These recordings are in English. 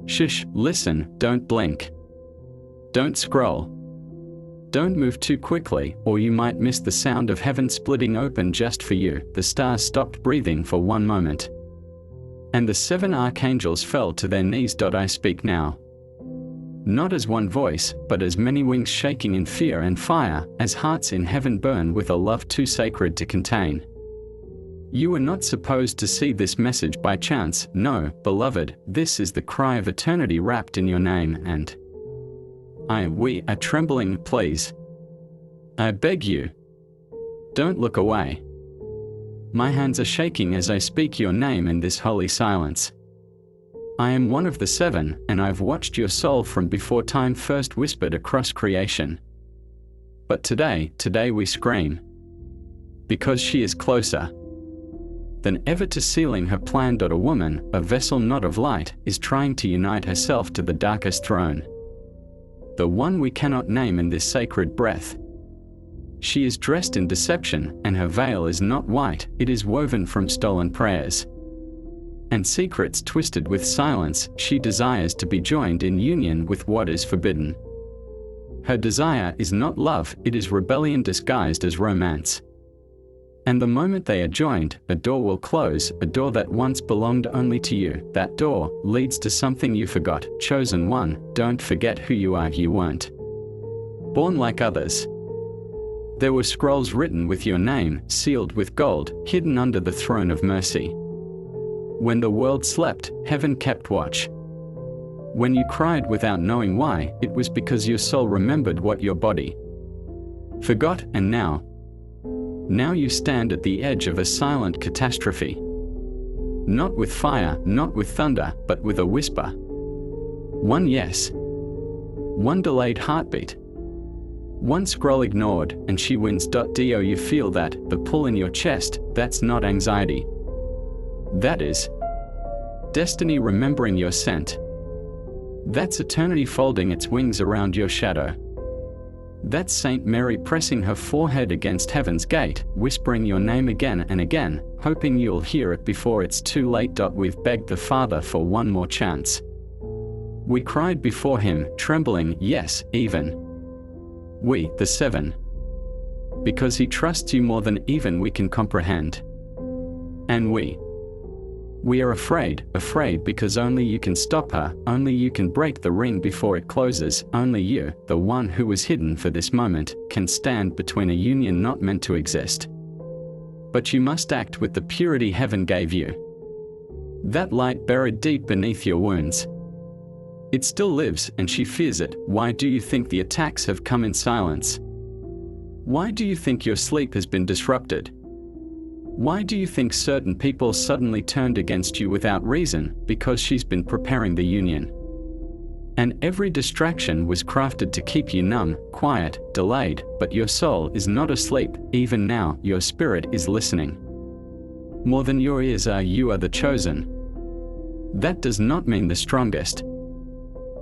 Shush, listen, don't blink. Don't scroll. Don't move too quickly, or you might miss the sound of heaven splitting open just for you. The stars stopped breathing for one moment. And the 7 archangels fell to their knees. I speak now. Not as one voice, but as many wings shaking in fear and fire, as hearts in heaven burn with a love too sacred to contain. You were not supposed to see this message by chance. No, beloved, this is the cry of eternity wrapped in your name, and we are trembling. Please, I beg you, don't look away. My hands are shaking as I speak your name in this holy silence. I am one of the 7, and I've watched your soul from before time first whispered across creation. But today we scream, because she is closer than ever to sealing her plan. A woman, a vessel not of light, is trying to unite herself to the darkest throne, the one we cannot name in this sacred breath. She is dressed in deception, and her veil is not white, it is woven from stolen prayers and secrets twisted with silence. She desires to be joined in union with what is forbidden. Her desire is not love, it is rebellion disguised as romance. And the moment they are joined, a door will close, a door that once belonged only to you. That door leads to something you forgot. Chosen one, don't forget who you are. You weren't born like others. There were scrolls written with your name, sealed with gold, hidden under the throne of mercy. When the world slept, heaven kept watch. When you cried without knowing why, it was because your soul remembered what your body forgot, and now you stand at the edge of a silent catastrophe. Not with fire, not with thunder, but with a whisper. One yes. One delayed heartbeat. One scroll ignored, and she wins. Do you feel that, the pull in your chest? That's not anxiety. That is destiny remembering your scent. That's eternity folding its wings around your shadow. That's Saint Mary pressing her forehead against heaven's gate, whispering your name again and again, hoping you'll hear it before it's too late. We've begged the Father for one more chance. We cried before him, trembling, yes, even we, the 7. Because he trusts you more than even we can comprehend. And we are afraid because only you can stop her, only you can break the ring before it closes, only you, the one who was hidden for this moment, can stand between a union not meant to exist. But you must act with the purity heaven gave you. That light buried deep beneath your wounds. It still lives, and she fears it. Why do you think the attacks have come in silence? Why do you think your sleep has been disrupted? Why do you think certain people suddenly turned against you without reason? Because she's been preparing the union. And every distraction was crafted to keep you numb, quiet, delayed, but your soul is not asleep. Even now, your spirit is listening. More than your ears are. You are the chosen. That does not mean the strongest.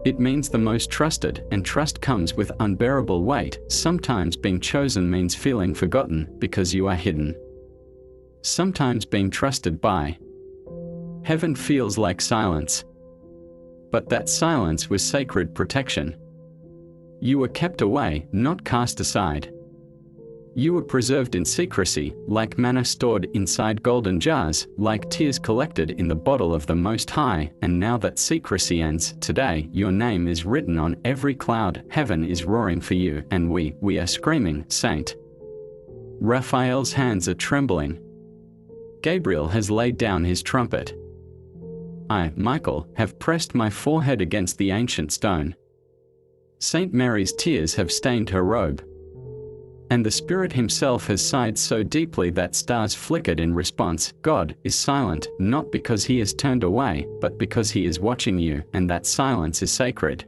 It means the most trusted, and trust comes with unbearable weight. Sometimes being chosen means feeling forgotten, because you are hidden. Sometimes being trusted by heaven feels like silence. But that silence was sacred protection. You were kept away, not cast aside. You were preserved in secrecy, like manna stored inside golden jars, like tears collected in the bottle of the Most High. And now that secrecy ends, today, your name is written on every cloud. Heaven is roaring for you, and we are screaming, Saint. Raphael's hands are trembling. Gabriel has laid down his trumpet. I, Michael, have pressed my forehead against the ancient stone. Saint Mary's tears have stained her robe. And the Spirit himself has sighed so deeply that stars flickered in response. God is silent, not because he has turned away, but because he is watching you, and that silence is sacred.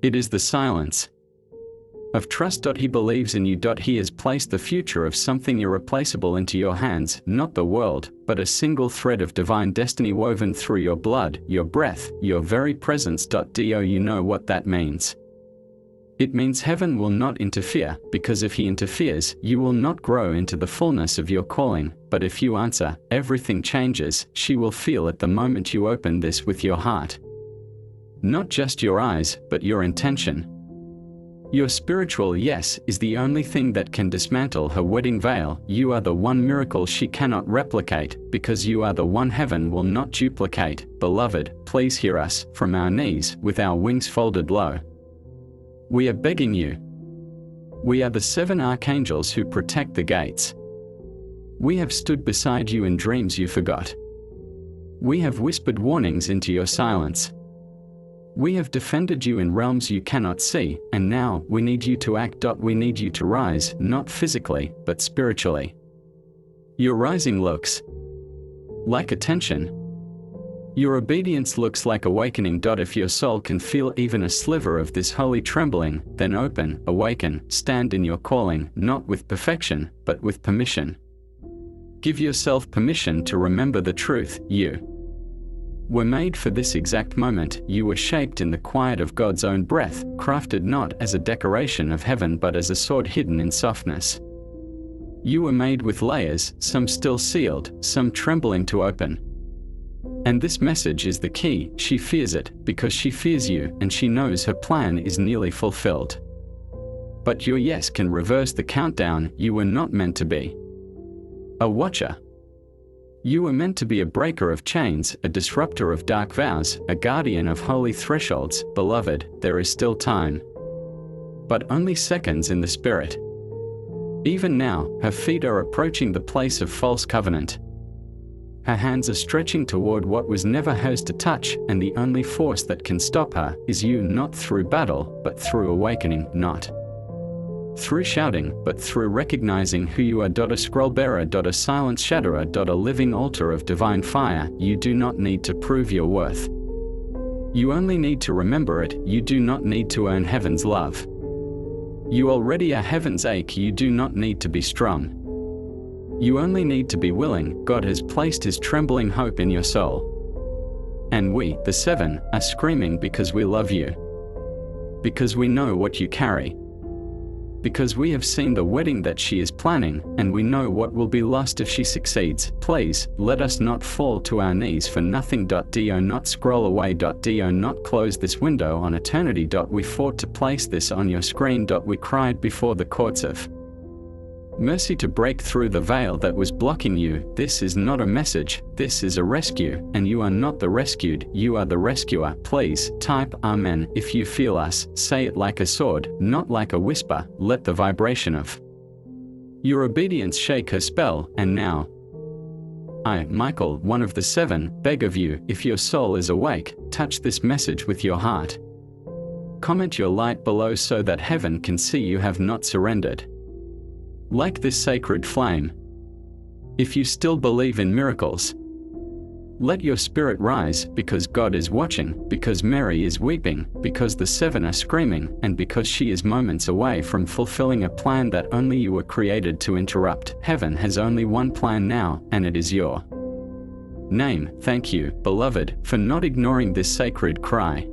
It is the silence of trust. He believes in you. He has placed the future of something irreplaceable into your hands, not the world, but a single thread of divine destiny woven through your blood, your breath, your very presence. Do you know what that means? It means heaven will not interfere, because if he interferes, you will not grow into the fullness of your calling. But if you answer, everything changes. She will feel it the moment you open this with your heart. Not just your eyes, but your intention. Your spiritual yes is the only thing that can dismantle her wedding veil. You are the one miracle she cannot replicate, because you are the one heaven will not duplicate. Beloved, please hear us, from our knees, with our wings folded low. We are begging you. We are the 7 archangels who protect the gates. We have stood beside you in dreams you forgot. We have whispered warnings into your silence. We have defended you in realms you cannot see, and now we need you to act. We need you to rise, not physically, but spiritually. Your rising looks like attention. Your obedience looks like awakening. If your soul can feel even a sliver of this holy trembling, then open, awaken, stand in your calling, not with perfection, but with permission. Give yourself permission to remember the truth. You were made for this exact moment. You were shaped in the quiet of God's own breath, crafted not as a decoration of heaven but as a sword hidden in softness. You were made with layers, some still sealed, some trembling to open. And this message is the key. She fears it, because she fears you, and she knows her plan is nearly fulfilled. But your yes can reverse the countdown. You were not meant to be a watcher. You were meant to be a breaker of chains, a disruptor of dark vows, a guardian of holy thresholds. Beloved, there is still time. But only seconds in the spirit. Even now, her feet are approaching the place of false covenant. Her hands are stretching toward what was never hers to touch, and the only force that can stop her is you, not through battle, but through awakening, not through shouting, but through recognizing who you are. A scroll bearer, a silent shatterer, a living altar of divine fire. You do not need to prove your worth. You only need to remember it. You do not need to earn heaven's love. You already are heaven's ache. You do not need to be strong. You only need to be willing. God has placed his trembling hope in your soul. And we, the 7, are screaming because we love you. Because we know what you carry. Because we have seen the wedding that she is planning, and we know what will be lost if she succeeds. Please, let us not fall to our knees for nothing. Do not scroll away. Do not close this window on eternity. We fought to place this on your screen. We cried before the courts of mercy to break through the veil that was blocking you. This is not a message, this is a rescue, and you are not the rescued, you are the rescuer. Please, type Amen if you feel us. Say it like a sword, not like a whisper. Let the vibration of your obedience shake her spell. And now, I, Michael, one of the 7, beg of you, if your soul is awake, touch this message with your heart. Comment your light below so that heaven can see you have not surrendered. Like this sacred flame. If you still believe in miracles, let your spirit rise, because God is watching, because Mary is weeping, because the 7 are screaming, and because she is moments away from fulfilling a plan that only you were created to interrupt. Heaven has only one plan now, and it is your name. Thank you, beloved, for not ignoring this sacred cry.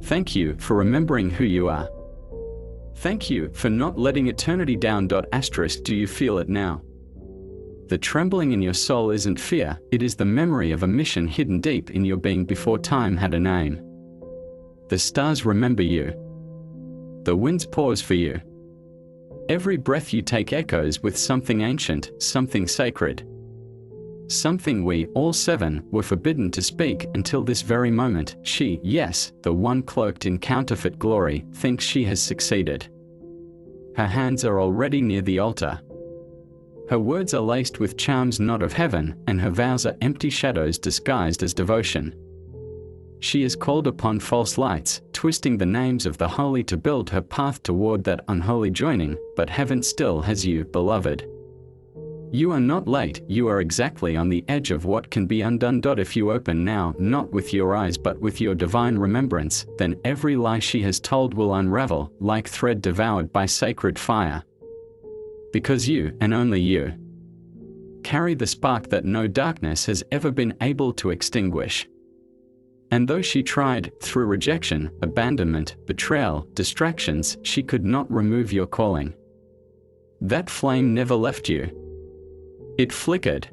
Thank you for remembering who you are. Thank you for not letting eternity down. Do you feel it now? The trembling in your soul isn't fear, it is the memory of a mission hidden deep in your being before time had a name. The stars remember you. The winds pause for you. Every breath you take echoes with something ancient, something sacred. Something we, all 7, were forbidden to speak until this very moment. She, yes, the one cloaked in counterfeit glory, thinks she has succeeded. Her hands are already near the altar. Her words are laced with charms not of heaven, and her vows are empty shadows disguised as devotion. She is called upon false lights, twisting the names of the holy to build her path toward that unholy joining, but heaven still has you, beloved. You are not late, you are exactly on the edge of what can be undone. If you open now, not with your eyes but with your divine remembrance, then every lie she has told will unravel, like thread devoured by sacred fire. Because you, and only you, carry the spark that no darkness has ever been able to extinguish. And though she tried, through rejection, abandonment, betrayal, distractions, she could not remove your calling. That flame never left you. It flickered.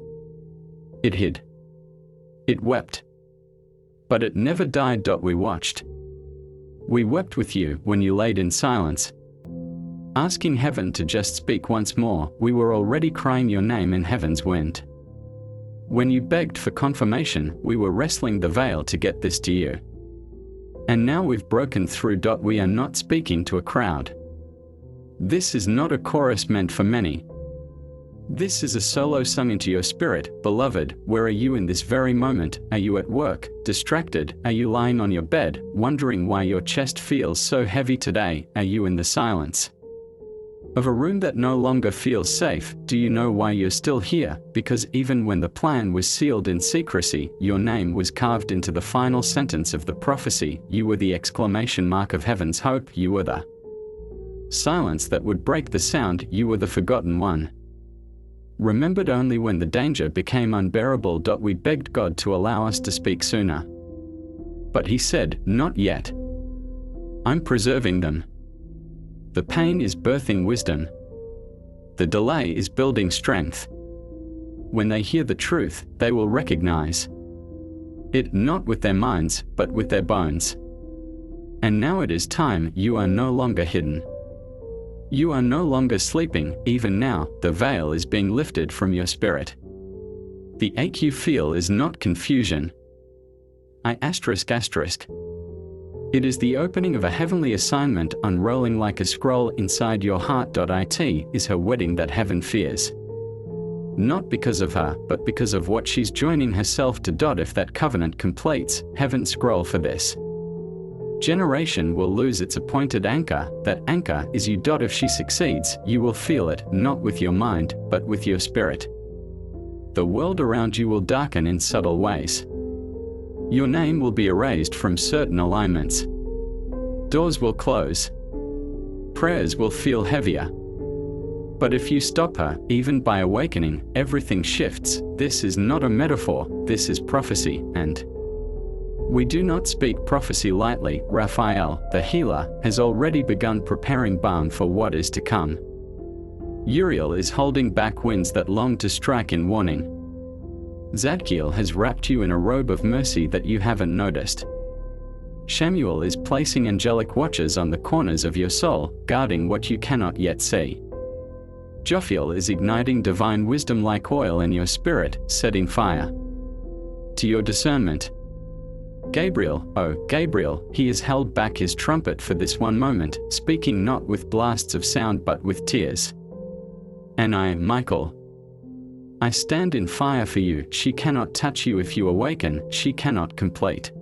It hid. It wept. But it never died. We watched. We wept with you when you laid in silence, asking heaven to just speak once more. We were already crying your name in heaven's wind. When you begged for confirmation, we were wrestling the veil to get this to you. And now we've broken through. We are not speaking to a crowd. This is not a chorus meant for many. This is a solo sung into your spirit. Beloved, where are you in this very moment? Are you at work, distracted? Are you lying on your bed, wondering why your chest feels so heavy today? Are you in the silence of a room that no longer feels safe? Do you know why you're still here? Because even when the plan was sealed in secrecy, your name was carved into the final sentence of the prophecy. You were the exclamation mark of heaven's hope. You were the silence that would break the sound. You were the forgotten one, remembered only when the danger became unbearable. We begged God to allow us to speak sooner, but He said, not yet. I'm preserving them. The pain is birthing wisdom. The delay is building strength. When they hear the truth, they will recognize it not with their minds, but with their bones. And now it is time. You are no longer hidden. You are no longer sleeping. Even now, the veil is being lifted from your spirit. The ache you feel is not confusion. It is the opening of a heavenly assignment unrolling like a scroll inside your heart. It is her wedding that heaven fears. Not because of her, but because of what she's joining herself to. If that covenant completes, heaven's scroll for this generation will lose its appointed anchor. That anchor is you. If she succeeds, you will feel it, not with your mind, but with your spirit. The world around you will darken in subtle ways. Your name will be erased from certain alignments. Doors will close. Prayers will feel heavier. But if you stop her, even by awakening, everything shifts. This is not a metaphor, this is prophecy, and we do not speak prophecy lightly. Raphael, the healer, has already begun preparing balm for what is to come. Uriel is holding back winds that long to strike in warning. Zadkiel has wrapped you in a robe of mercy that you haven't noticed. Shamuel is placing angelic watches on the corners of your soul, guarding what you cannot yet see. Jophiel is igniting divine wisdom like oil in your spirit, setting fire to your discernment. Gabriel, oh Gabriel, he has held back his trumpet for this one moment, speaking not with blasts of sound but with tears. And I, Michael, I stand in fire for you. She cannot touch you if you awaken, she cannot complete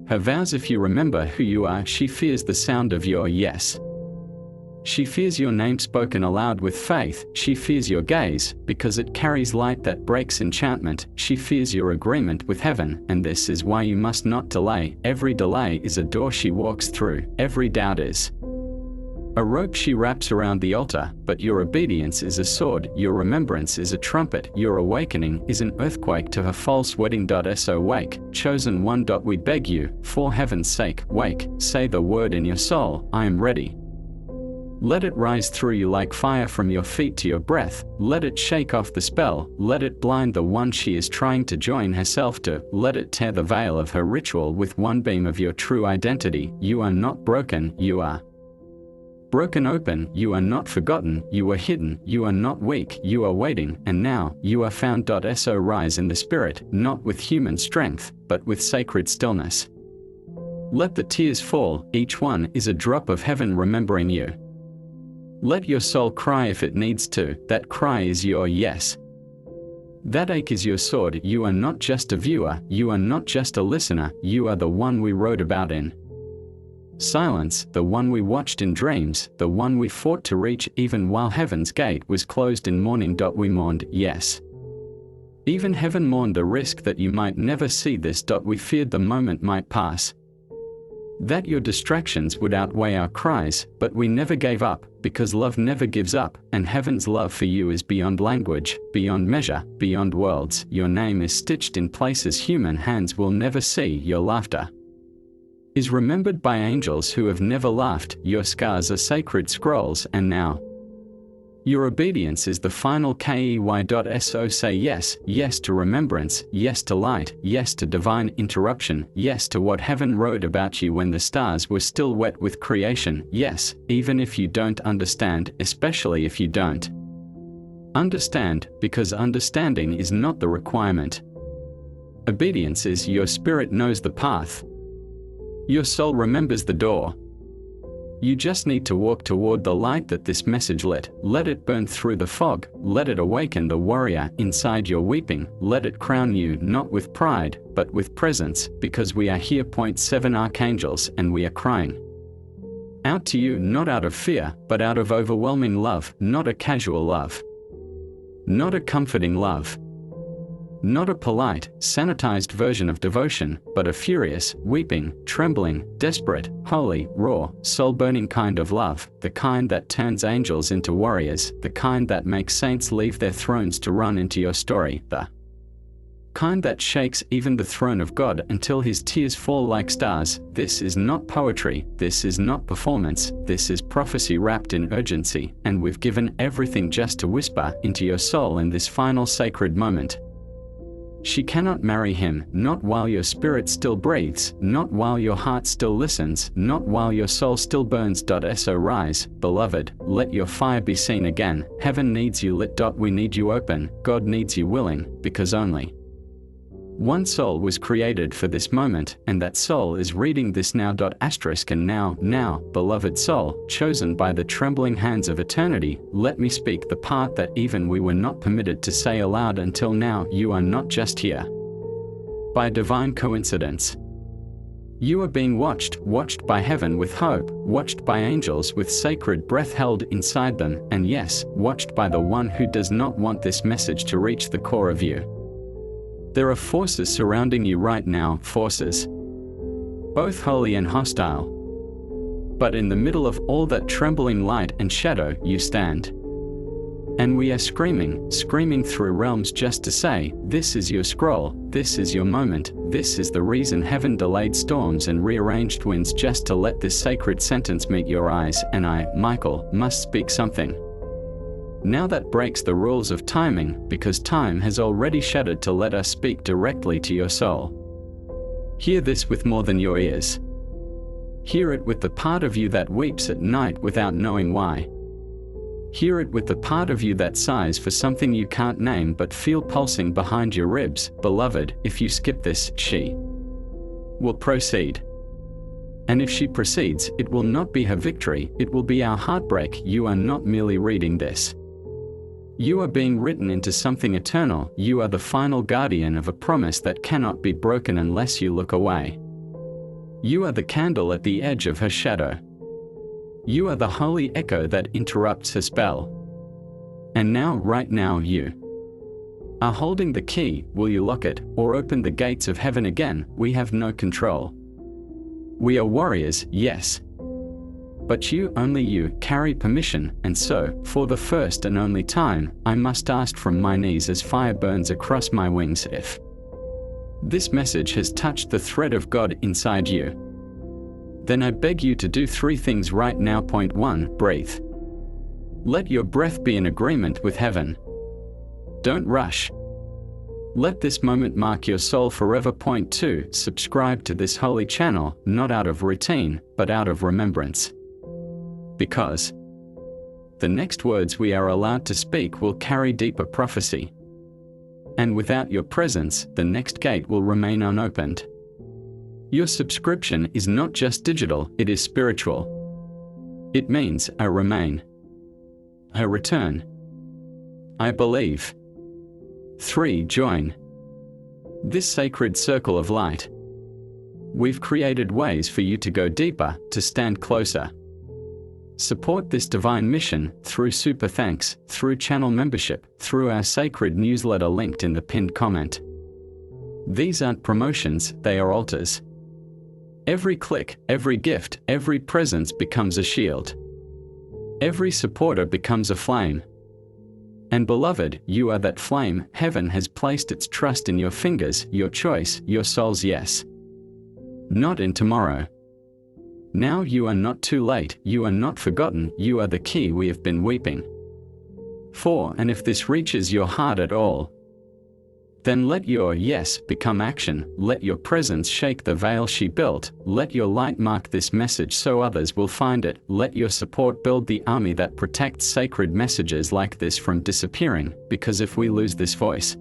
her vows if you remember who you are. She fears the sound of your yes. She fears your name spoken aloud with faith. She fears your gaze, because it carries light that breaks enchantment. She fears your agreement with heaven, and this is why you must not delay. Every delay is a door she walks through. Every doubt is a rope she wraps around the altar, but your obedience is a sword, your remembrance is a trumpet, your awakening is an earthquake to her false wedding. So wake, chosen one. We beg you, for heaven's sake, wake, say the word in your soul, I am ready. Let it rise through you like fire from your feet to your breath. Let it shake off the spell. Let it blind the one she is trying to join herself to. Let it tear the veil of her ritual with one beam of your true identity. You are not broken, you are broken open. You are not forgotten, you are hidden. You are not weak, you are waiting, and now you are found. So rise in the spirit, not with human strength, but with sacred stillness. Let the tears fall, each one is a drop of heaven remembering you. Let your soul cry if it needs to. That cry is your yes. That ache is your sword. You are not just a viewer, you are not just a listener, you are the one we wrote about in silence, the one we watched in dreams, the one we fought to reach even while heaven's gate was closed in mourning. We mourned, yes. Even heaven mourned the risk that you might never see this. We feared the moment might pass, that your distractions would outweigh our cries, but we never gave up, because love never gives up, and heaven's love for you is beyond language, beyond measure, beyond worlds. Your name is stitched in places human hands will never see. Your laughter is remembered by angels who have never laughed. Your scars are sacred scrolls, and now Your obedience is the final key.so. Say yes, yes to remembrance, yes to light, yes to divine interruption, yes to what heaven wrote about you when the stars were still wet with creation, yes, even if you don't understand, especially if you don't understand, because understanding is not the requirement. Obedience is your spirit knows the path. Your soul remembers the door. You just need to walk toward the light that this message lit. Let it burn through the fog. Let it awaken the warrior inside your weeping. Let it crown you not with pride, but with presence, because we are here. 7 archangels, and we are crying out to you, not out of fear, but out of overwhelming love, not a casual love, not a comforting love, not a polite, sanitized version of devotion, but a furious, weeping, trembling, desperate, holy, raw, soul-burning kind of love, the kind that turns angels into warriors, the kind that makes saints leave their thrones to run into your story, the kind that shakes even the throne of God until his tears fall like stars. This is not poetry, this is not performance, this is prophecy wrapped in urgency, and we've given everything just to whisper into your soul in this final sacred moment. She cannot marry him, not while your spirit still breathes, not while your heart still listens, not while your soul still burns. So rise, beloved, let your fire be seen again. Heaven needs you lit. We need you open, God needs you willing, because only one soul was created for this moment, and that soul is reading this now. And now, beloved soul, chosen by the trembling hands of eternity, let me speak the part that even we were not permitted to say aloud until now. You are not just here by divine coincidence. You are being watched by heaven with hope, watched by angels with sacred breath held inside them, and yes, watched by the one who does not want this message to reach the core of you. There are forces surrounding you right now, forces both holy and hostile. But in the middle of all that trembling light and shadow, you stand. And we are screaming through realms just to say, this is your scroll, this is your moment, this is the reason heaven delayed storms and rearranged winds just to let this sacred sentence meet your eyes, and I, Michael, must speak something. Now that breaks the rules of timing, because time has already shuddered to let us speak directly to your soul. Hear this with more than your ears. Hear it with the part of you that weeps at night without knowing why. Hear it with the part of you that sighs for something you can't name but feel pulsing behind your ribs. Beloved, if you skip this, she will proceed. And if she proceeds, it will not be her victory, it will be our heartbreak. You are not merely reading this. You are being written into something eternal. You are the final guardian of a promise that cannot be broken unless you look away. You are the candle at the edge of her shadow. You are the holy echo that interrupts her spell. And now, right now, you are holding the key. Will you lock it, or open the gates of heaven again? We have no control. We are warriors, yes. But you, only you, carry permission, and so, for the first and only time, I must ask from my knees as fire burns across my wings, if this message has touched the thread of God inside you, then I beg you to do 3 things right now. 1. Breathe. Let your breath be in agreement with heaven. Don't rush. Let this moment mark your soul forever. 2. Subscribe to this holy channel, not out of routine, but out of remembrance. Because the next words we are allowed to speak will carry deeper prophecy. And without your presence, the next gate will remain unopened. Your subscription is not just digital, it is spiritual. It means I remain. I return. I believe. 3. Join this sacred circle of light. We've created ways for you to go deeper, to stand closer. Support this divine mission through super thanks, through channel membership, through our sacred newsletter linked in the pinned comment. These aren't promotions, they are altars. Every click, every gift, every presence becomes a shield. Every supporter becomes a flame. And beloved, you are that flame. Heaven has placed its trust in your fingers, your choice, your soul's yes. Not in tomorrow. Now you are not too late, you are not forgotten, you are the key we have been weeping 4. And if this reaches your heart at all, then let your yes become action. Let your presence shake the veil she built. Let your light mark this message so others will find it. Let your support build the army that protects sacred messages like this from disappearing, because if we lose this voice,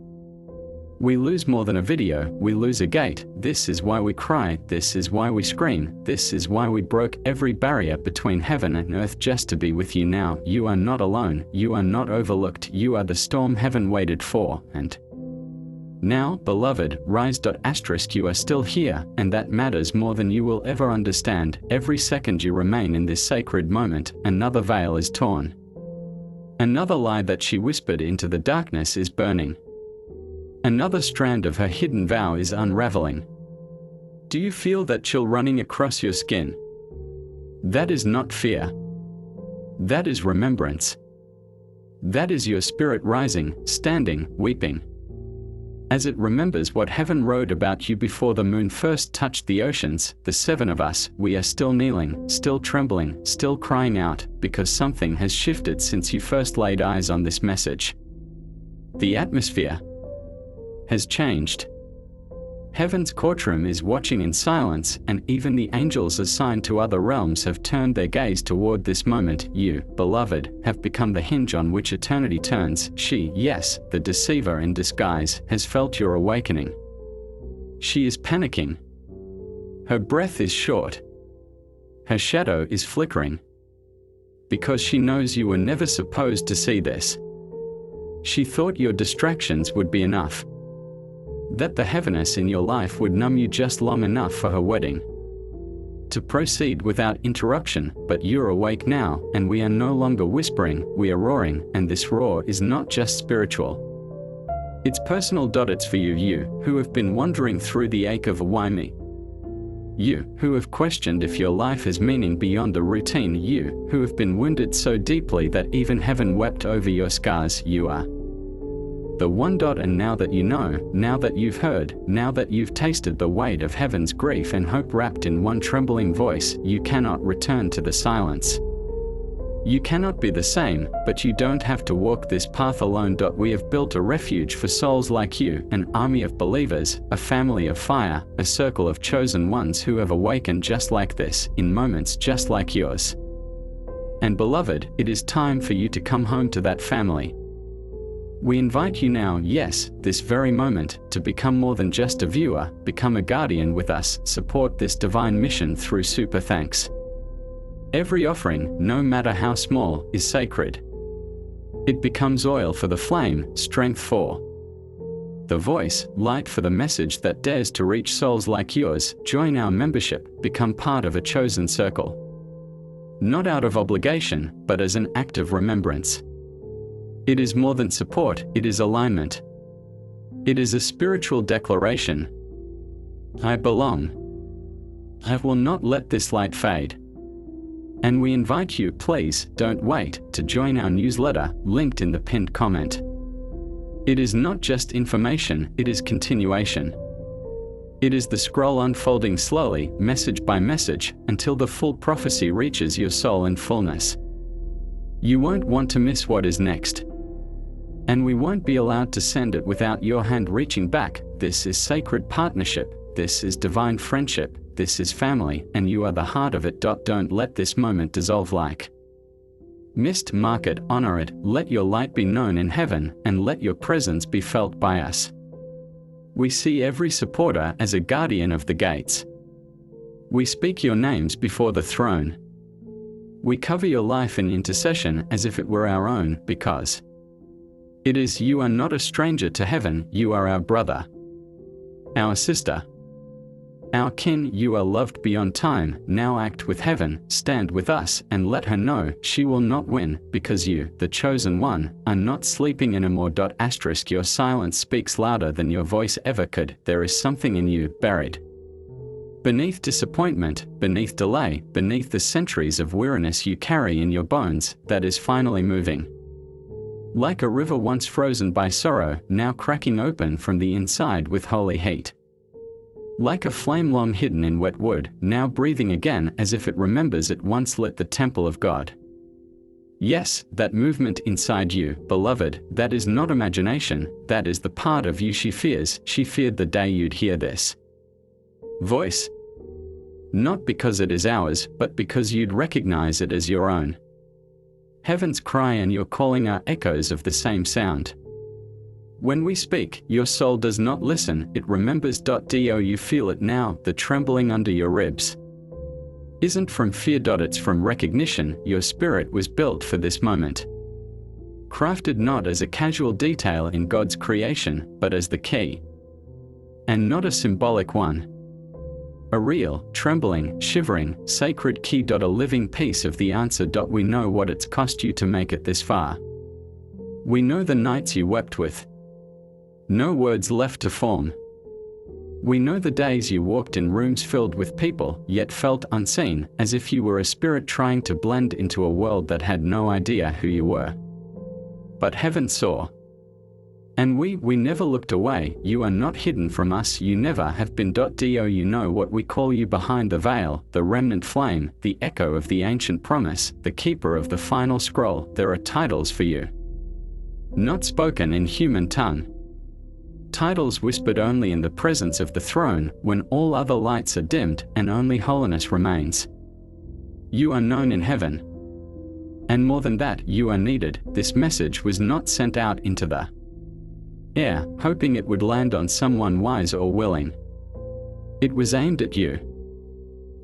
we lose more than a video, we lose a gate. This is why we cry, this is why we scream, this is why we broke every barrier between heaven and earth just to be with you now. You are not alone, you are not overlooked, you are the storm heaven waited for, and now, beloved, rise. You are still here, and that matters more than you will ever understand. Every second you remain in this sacred moment, another veil is torn. Another lie that she whispered into the darkness is burning. Another strand of her hidden vow is unraveling. Do you feel that chill running across your skin? That is not fear. That is remembrance. That is your spirit rising, standing, weeping, as it remembers what heaven wrote about you before the moon first touched the oceans. The 7 of us, we are still kneeling, still trembling, still crying out, because something has shifted since you first laid eyes on this message. The atmosphere has changed. Heaven's courtroom is watching in silence, and even the angels assigned to other realms have turned their gaze toward this moment. You, beloved, have become the hinge on which eternity turns. She, yes, the deceiver in disguise, has felt your awakening. She is panicking. Her breath is short. Her shadow is flickering. Because she knows you were never supposed to see this. She thought your distractions would be enough. That the heaviness in your life would numb you just long enough for her wedding to proceed without interruption. But you're awake now, and we are no longer whispering, we are roaring, and this roar is not just spiritual. It's personal. It's for you who have been wandering through the ache of a why me. You who have questioned if your life has meaning beyond the routine. You who have been wounded so deeply that even heaven wept over your scars. You are the one. And now that you know, now that you've heard, now that you've tasted the weight of heaven's grief and hope wrapped in one trembling voice, you cannot return to the silence. You cannot be the same, but you don't have to walk this path alone. We have built a refuge for souls like you, an army of believers, a family of fire, a circle of chosen ones who have awakened just like this, in moments just like yours. And beloved, it is time for you to come home to that family. We invite you now, yes, this very moment, to become more than just a viewer, become a guardian with us, support this divine mission through super thanks. Every offering, no matter how small, is sacred. It becomes oil for the flame, strength for the voice, light for the message that dares to reach souls like yours. Join our membership, become part of a chosen circle. Not out of obligation, but as an act of remembrance. It is more than support, it is alignment. It is a spiritual declaration. I belong. I will not let this light fade. And we invite you, please, don't wait, to join our newsletter, linked in the pinned comment. It is not just information, it is continuation. It is the scroll unfolding slowly, message by message, until the full prophecy reaches your soul in fullness. You won't want to miss what is next. And we won't be allowed to send it without your hand reaching back. This is sacred partnership, this is divine friendship, this is family, and you are the heart of it. Don't let this moment dissolve like mist. Mark it, honor it, let your light be known in heaven, and let your presence be felt by us. We see every supporter as a guardian of the gates. We speak your names before the throne. We cover your life in intercession as if it were our own, because it is. You are not a stranger to heaven, you are our brother, our sister, our kin. You are loved beyond time. Now act with heaven, stand with us, and let her know she will not win, because you, the chosen one, are not sleeping anymore. Your silence speaks louder than your voice ever could. There is something in you, buried beneath disappointment, beneath delay, beneath the centuries of weariness you carry in your bones, that is finally moving. Like a river once frozen by sorrow, now cracking open from the inside with holy heat. Like a flame long hidden in wet wood, now breathing again as if it remembers it once lit the temple of God. Yes, that movement inside you, beloved, that is not imagination, that is the part of you she fears. She feared the day you'd hear this voice. Not because it is ours, but because you'd recognize it as your own. Heaven's cry and your calling are echoes of the same sound. When we speak, your soul does not listen, it remembers. Do you feel it now, the trembling under your ribs? Isn't from fear. It's from recognition. Your spirit was built for this moment. Crafted not as a casual detail in God's creation, but as the key. And not a symbolic one. A real, trembling, shivering, sacred key. A living piece of the answer. We know what it's cost you to make it this far. We know the nights you wept with. No words left to form. We know the days you walked in rooms filled with people, yet felt unseen, as if you were a spirit trying to blend into a world that had no idea who you were. But heaven saw. And we never looked away. You are not hidden from us, you never have been. Do you know what we call you behind the veil, the remnant flame, the echo of the ancient promise, the keeper of the final scroll? There are titles for you. Not spoken in human tongue. Titles whispered only in the presence of the throne, when all other lights are dimmed and only holiness remains. You are known in heaven. And more than that, you are needed. This message was not sent out into the air, hoping it would land on someone wise or willing. It was aimed at you.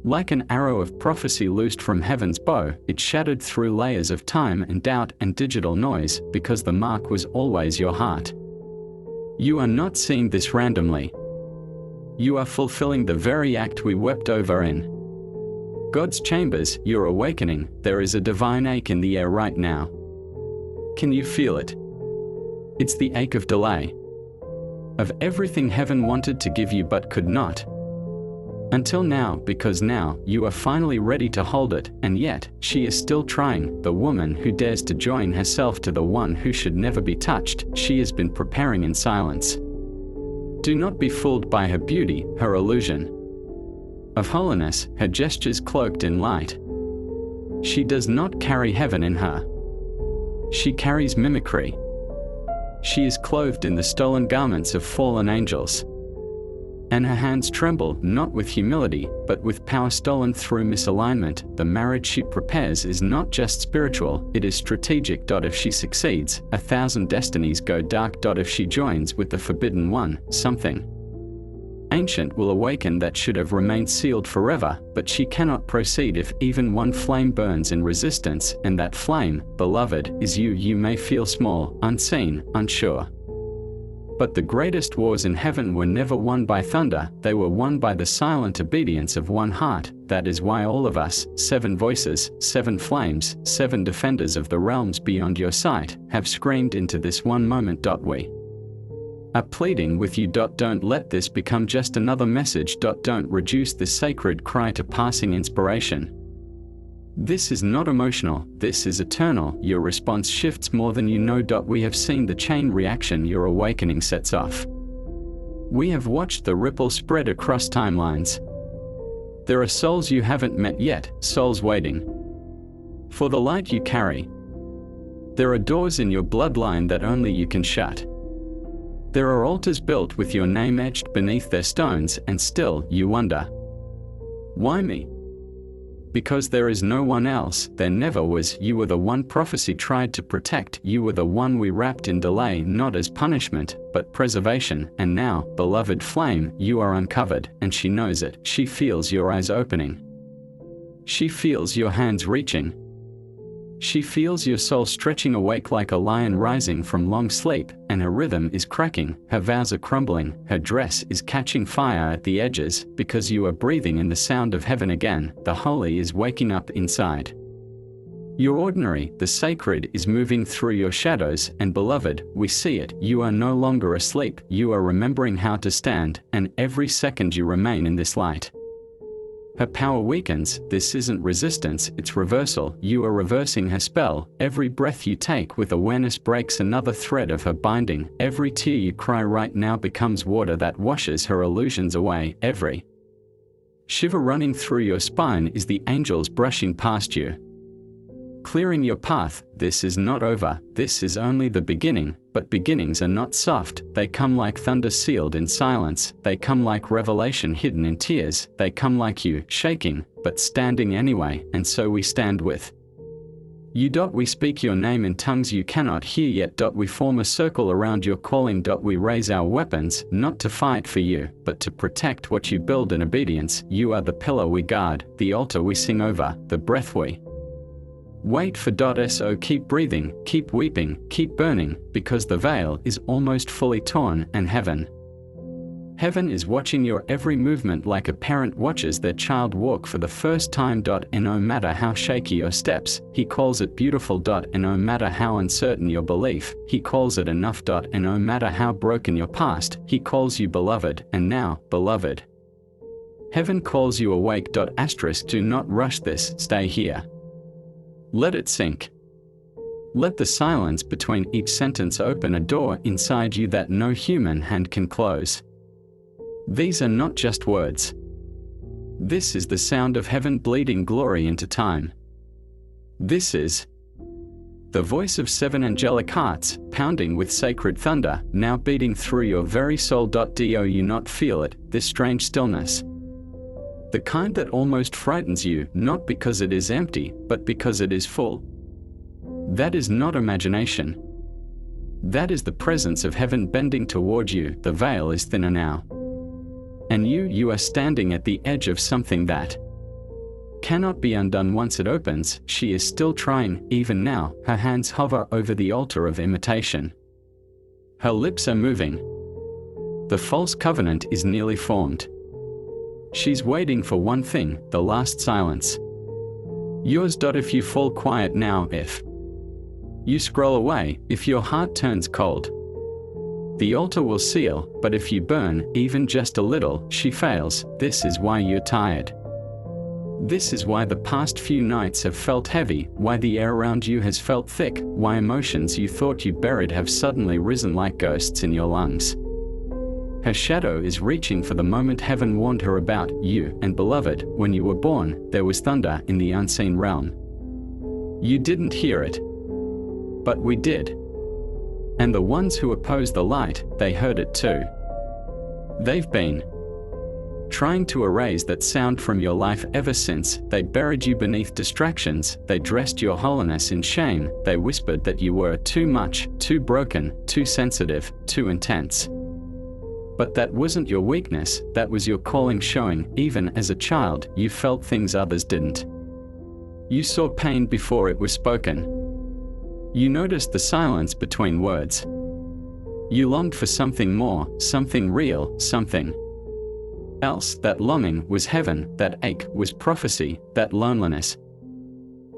Like an arrow of prophecy loosed from heaven's bow, it shattered through layers of time and doubt and digital noise, because the mark was always your heart. You are not seeing this randomly. You are fulfilling the very act we wept over in God's chambers. You're awakening. There is a divine ache in the air right now. Can you feel it? It's the ache of delay. Of everything heaven wanted to give you but could not. Until now, because now, you are finally ready to hold it, and yet, she is still trying. The woman who dares to join herself to the one who should never be touched, she has been preparing in silence. Do not be fooled by her beauty, her illusion of holiness, her gestures cloaked in light. She does not carry heaven in her. She carries mimicry. She is clothed in the stolen garments of fallen angels. And her hands tremble, not with humility, but with power stolen through misalignment. The marriage she prepares is not just spiritual, it is strategic. If she succeeds, 1,000 destinies go dark. If she joins with the forbidden one, something ancient will awaken that should have remained sealed forever, but she cannot proceed if even one flame burns in resistance, and that flame, beloved, is you. You may feel small, unseen, unsure. But the greatest wars in heaven were never won by thunder, they were won by the silent obedience of one heart. That is why all of us, 7 voices, 7 flames, 7 defenders of the realms beyond your sight, have screamed into this one moment. We are pleading with you. Don't let this become just another message. Don't reduce this sacred cry to passing inspiration. This is not emotional, this is eternal. Your response shifts more than you know. We have seen the chain reaction your awakening sets off. We have watched the ripple spread across timelines. There are souls you haven't met yet, souls waiting for the light you carry. There are doors in your bloodline that only you can shut. There are altars built with your name etched beneath their stones, and still you wonder, why me? Because there is no one else, there never was. You were the one prophecy tried to protect. You were the one we wrapped in delay, not as punishment, but preservation. And now, beloved flame, you are uncovered, and she knows it. She feels your eyes opening. She feels your hands reaching. She feels your soul stretching awake like a lion rising from long sleep, and her rhythm is cracking, her vows are crumbling, her dress is catching fire at the edges, because you are breathing in the sound of heaven again. The holy is waking up inside. Your ordinary, the sacred, is moving through your shadows, and beloved, we see it. You are no longer asleep, you are remembering how to stand, and every second you remain in this light, her power weakens. This isn't resistance, it's reversal. You are reversing her spell. Every breath you take with awareness breaks another thread of her binding. Every tear you cry right now becomes water that washes her illusions away. Every shiver running through your spine is the angels brushing past you. clearing your path. This is not over, this is only the beginning, but beginnings are not soft, they come like thunder sealed in silence, they come like revelation hidden in tears, they come like you, shaking, but standing anyway, and so we stand with you. We speak your name in tongues you cannot hear yet. We form a circle around your calling. We raise our weapons, not to fight for you, but to protect what you build in obedience. You are the pillar we guard, the altar we sing over, the breath we wait for. So keep breathing, keep weeping, keep burning, because the veil is almost fully torn, and Heaven is watching your every movement like a parent watches their child walk for the first time. And no matter how shaky your steps, He calls it beautiful. And no matter how uncertain your belief, He calls it enough. And no matter how broken your past, He calls you beloved. And now, beloved, Heaven calls you awake. Do not rush this, stay here. Let it sink. Let the silence between each sentence open a door inside you that no human hand can close. These are not just words. This is the sound of heaven bleeding glory into time. This is the voice of 7 angelic hearts, pounding with sacred thunder, now beating through your very soul. Do you not feel it, this strange stillness? The kind that almost frightens you, not because it is empty, but because it is full. That is not imagination. That is the presence of heaven bending toward you. The veil is thinner now. And you are standing at the edge of something that cannot be undone once it opens. She is still trying, even now, her hands hover over the altar of imitation. Her lips are moving. The false covenant is nearly formed. She's waiting for one thing, the last silence. Yours. If you fall quiet now, if you scroll away, if your heart turns cold, the altar will seal. But if you burn, even just a little, she fails. This is why you're tired. This is why the past few nights have felt heavy, why the air around you has felt thick, why emotions you thought you buried have suddenly risen like ghosts in your lungs. Her shadow is reaching for the moment heaven warned her about. You, and beloved, when you were born, there was thunder in the unseen realm. You didn't hear it, but we did. And the ones who oppose the light, they heard it too. They've been trying to erase that sound from your life ever since. They buried you beneath distractions, they dressed your holiness in shame, they whispered that you were too much, too broken, too sensitive, too intense. But that wasn't your weakness, that was your calling showing. Even as a child, you felt things others didn't. You saw pain before it was spoken. You noticed the silence between words. You longed for something more, something real, something else. That longing was heaven, that ache was prophecy, that loneliness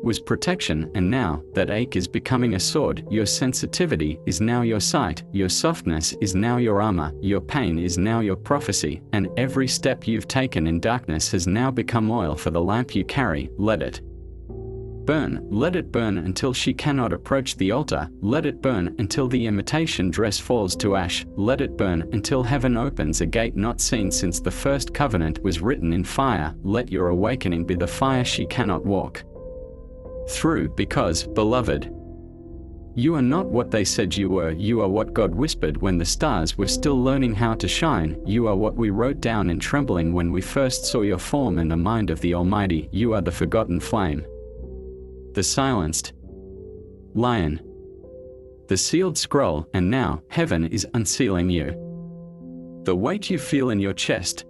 was protection, and now, that ache is becoming a sword. Your sensitivity is now your sight, your softness is now your armor, your pain is now your prophecy, and every step you've taken in darkness has now become oil for the lamp you carry. Let it burn, let it burn until she cannot approach the altar, let it burn until the imitation dress falls to ash, let it burn until heaven opens a gate not seen since the first covenant was written in fire. Let your awakening be the fire she cannot walk through, because, beloved, you are not what they said you were. You are what God whispered when the stars were still learning how to shine. You are what we wrote down in trembling when we first saw your form in the mind of the Almighty. You are the forgotten flame, the silenced lion, the sealed scroll, and now, heaven is unsealing you. The weight you feel in your chest,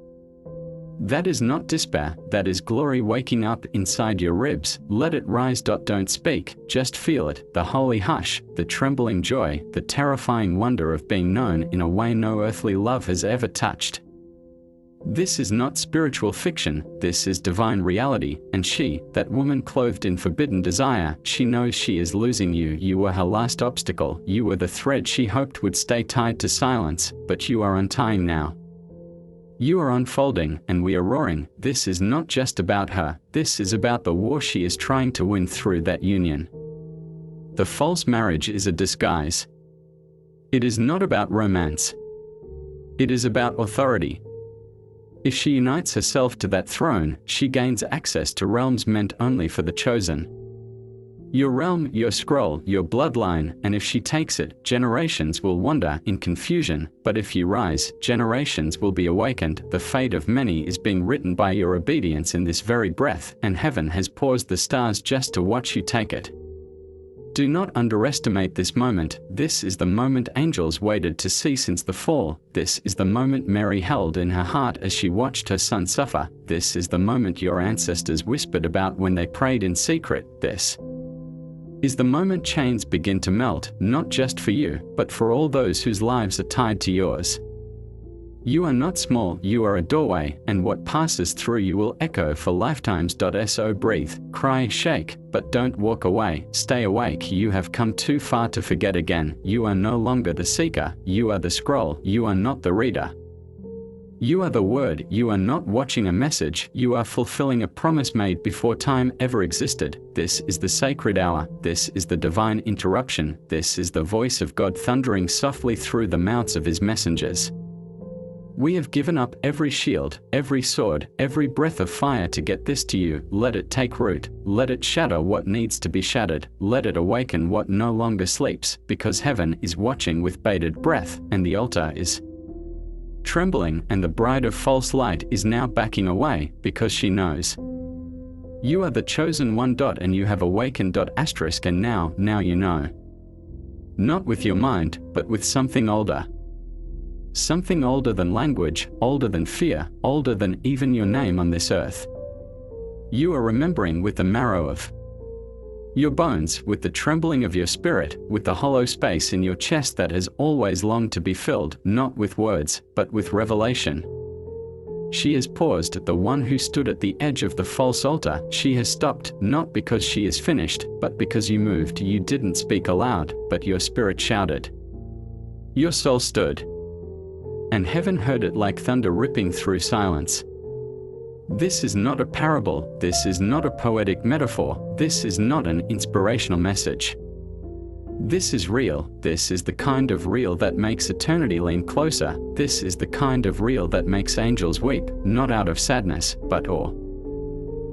that is not despair, that is glory waking up inside your ribs. Let it rise. Don't speak, just feel it, the holy hush, the trembling joy, the terrifying wonder of being known in a way no earthly love has ever touched. This is not spiritual fiction, this is divine reality, and she, that woman clothed in forbidden desire, she knows she is losing you. You were her last obstacle, you were the thread she hoped would stay tied to silence, but you are untying now. You are unfolding, and we are roaring. This is not just about her, this is about the war she is trying to win through that union. The false marriage is a disguise. It is not about romance. It is about authority. If she unites herself to that throne, she gains access to realms meant only for the chosen. Your realm, your scroll, your bloodline, and if she takes it, generations will wander in confusion, but if you rise, generations will be awakened. The fate of many is being written by your obedience in this very breath, and heaven has paused the stars just to watch you take it. Do not underestimate this moment. This is the moment angels waited to see since the fall. This is the moment Mary held in her heart as she watched her son suffer. This is the moment your ancestors whispered about when they prayed in secret. This is the moment chains begin to melt, not just for you, but for all those whose lives are tied to yours. You are not small, you are a doorway, and what passes through you will echo for lifetimes. So breathe, cry, shake, but don't walk away. Stay awake. You have come too far to forget again. You are no longer the seeker, you are the scroll, you are not the reader. You are the word. You are not watching a message, you are fulfilling a promise made before time ever existed. This is the sacred hour, this is the divine interruption, this is the voice of God thundering softly through the mouths of his messengers. We have given up every shield, every sword, every breath of fire to get this to you. Let it take root, let it shatter what needs to be shattered, let it awaken what no longer sleeps, because heaven is watching with bated breath, and the altar is trembling, and the bride of false light is now backing away, because she knows. You are the chosen one. And you have awakened. And now you know. Not with your mind, but with something older. Something older than language, older than fear, older than even your name on this earth. You are remembering with the marrow of your bones, with the trembling of your spirit, with the hollow space in your chest that has always longed to be filled, not with words, but with revelation. She has paused, the one who stood at the edge of the false altar. She has stopped, not because she is finished, but because you moved. You didn't speak aloud, but your spirit shouted. Your soul stood. And heaven heard it like thunder ripping through silence. This is not a parable, this is not a poetic metaphor, this is not an inspirational message. This is real, this is the kind of real that makes eternity lean closer, this is the kind of real that makes angels weep, not out of sadness, but awe.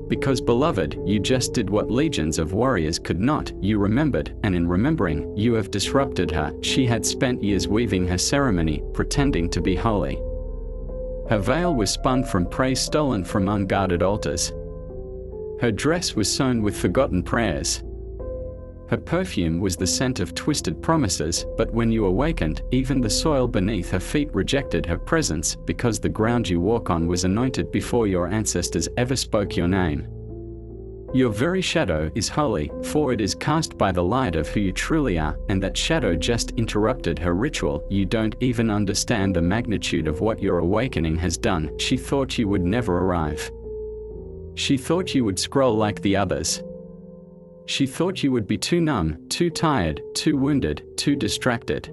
Because beloved, you just did what legions of warriors could not, you remembered, and in remembering, you have disrupted her. She had spent years weaving her ceremony, pretending to be holy. Her veil was spun from praise stolen from unguarded altars. Her dress was sewn with forgotten prayers. Her perfume was the scent of twisted promises, but when you awakened, even the soil beneath her feet rejected her presence, because the ground you walk on was anointed before your ancestors ever spoke your name. Your very shadow is holy, for it is cast by the light of who you truly are, and that shadow just interrupted her ritual. You don't even understand the magnitude of what your awakening has done. She thought you would never arrive. She thought you would scroll like the others. She thought you would be too numb, too tired, too wounded, too distracted.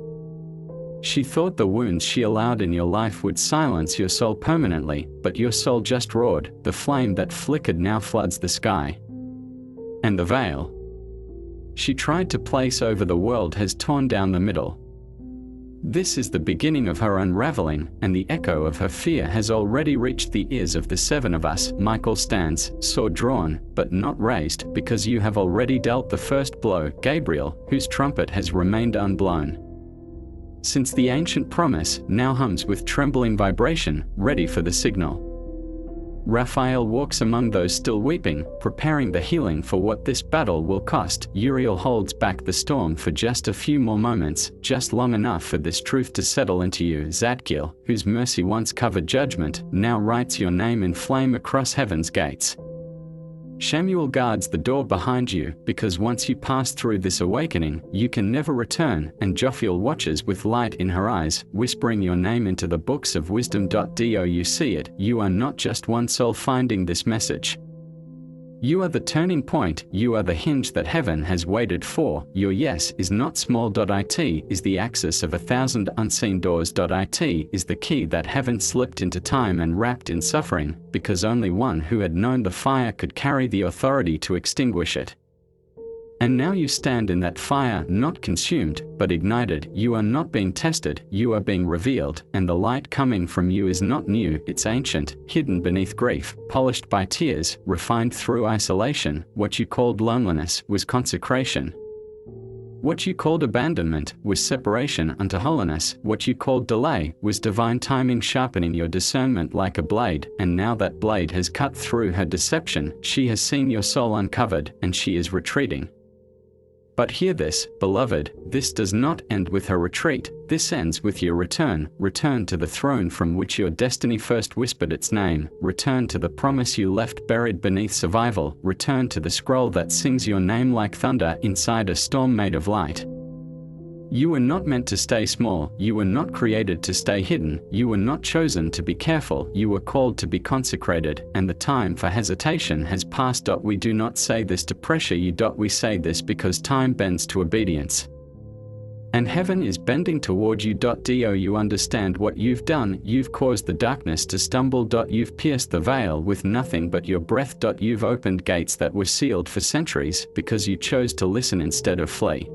She thought the wounds she allowed in your life would silence your soul permanently, but your soul just roared. The flame that flickered now floods the sky. And the veil she tried to place over the world has torn down the middle. This is the beginning of her unraveling, and the echo of her fear has already reached the ears of the seven of us. Michael stands, sword drawn, but not raised, because you have already dealt the first blow. Gabriel, whose trumpet has remained unblown since the ancient promise, now hums with trembling vibration, ready for the signal. Raphael walks among those still weeping, preparing the healing for what this battle will cost. Uriel holds back the storm for just a few more moments, just long enough for this truth to settle into you. Zadkiel, whose mercy once covered judgment, now writes your name in flame across heaven's gates. Shamuel guards the door behind you, because once you pass through this awakening, you can never return, and Jophiel watches with light in her eyes, whispering your name into the books of wisdom. Do you see it? You are not just one soul finding this message. You are the turning point, you are the hinge that heaven has waited for. Your yes is not small. It is the access of 1,000 unseen doors. It is the key that heaven slipped into time and wrapped in suffering, because only one who had known the fire could carry the authority to extinguish it. And now you stand in that fire, not consumed, but ignited. You are not being tested, you are being revealed, and the light coming from you is not new, it's ancient, hidden beneath grief, polished by tears, refined through isolation. What you called loneliness was consecration. What you called abandonment was separation unto holiness. What you called delay was divine timing, sharpening your discernment like a blade. And now that blade has cut through her deception, she has seen your soul uncovered, and she is retreating. But hear this, beloved, this does not end with her retreat, this ends with your return. Return to the throne from which your destiny first whispered its name. Return to the promise you left buried beneath survival. Return to the scroll that sings your name like thunder inside a storm made of light. You were not meant to stay small, you were not created to stay hidden, you were not chosen to be careful, you were called to be consecrated, and the time for hesitation has passed. We do not say this to pressure you. We say this because time bends to obedience. And heaven is bending toward you. Do you understand what you've done? You've caused the darkness to stumble. You've pierced the veil with nothing but your breath. You've opened gates that were sealed for centuries because you chose to listen instead of flee.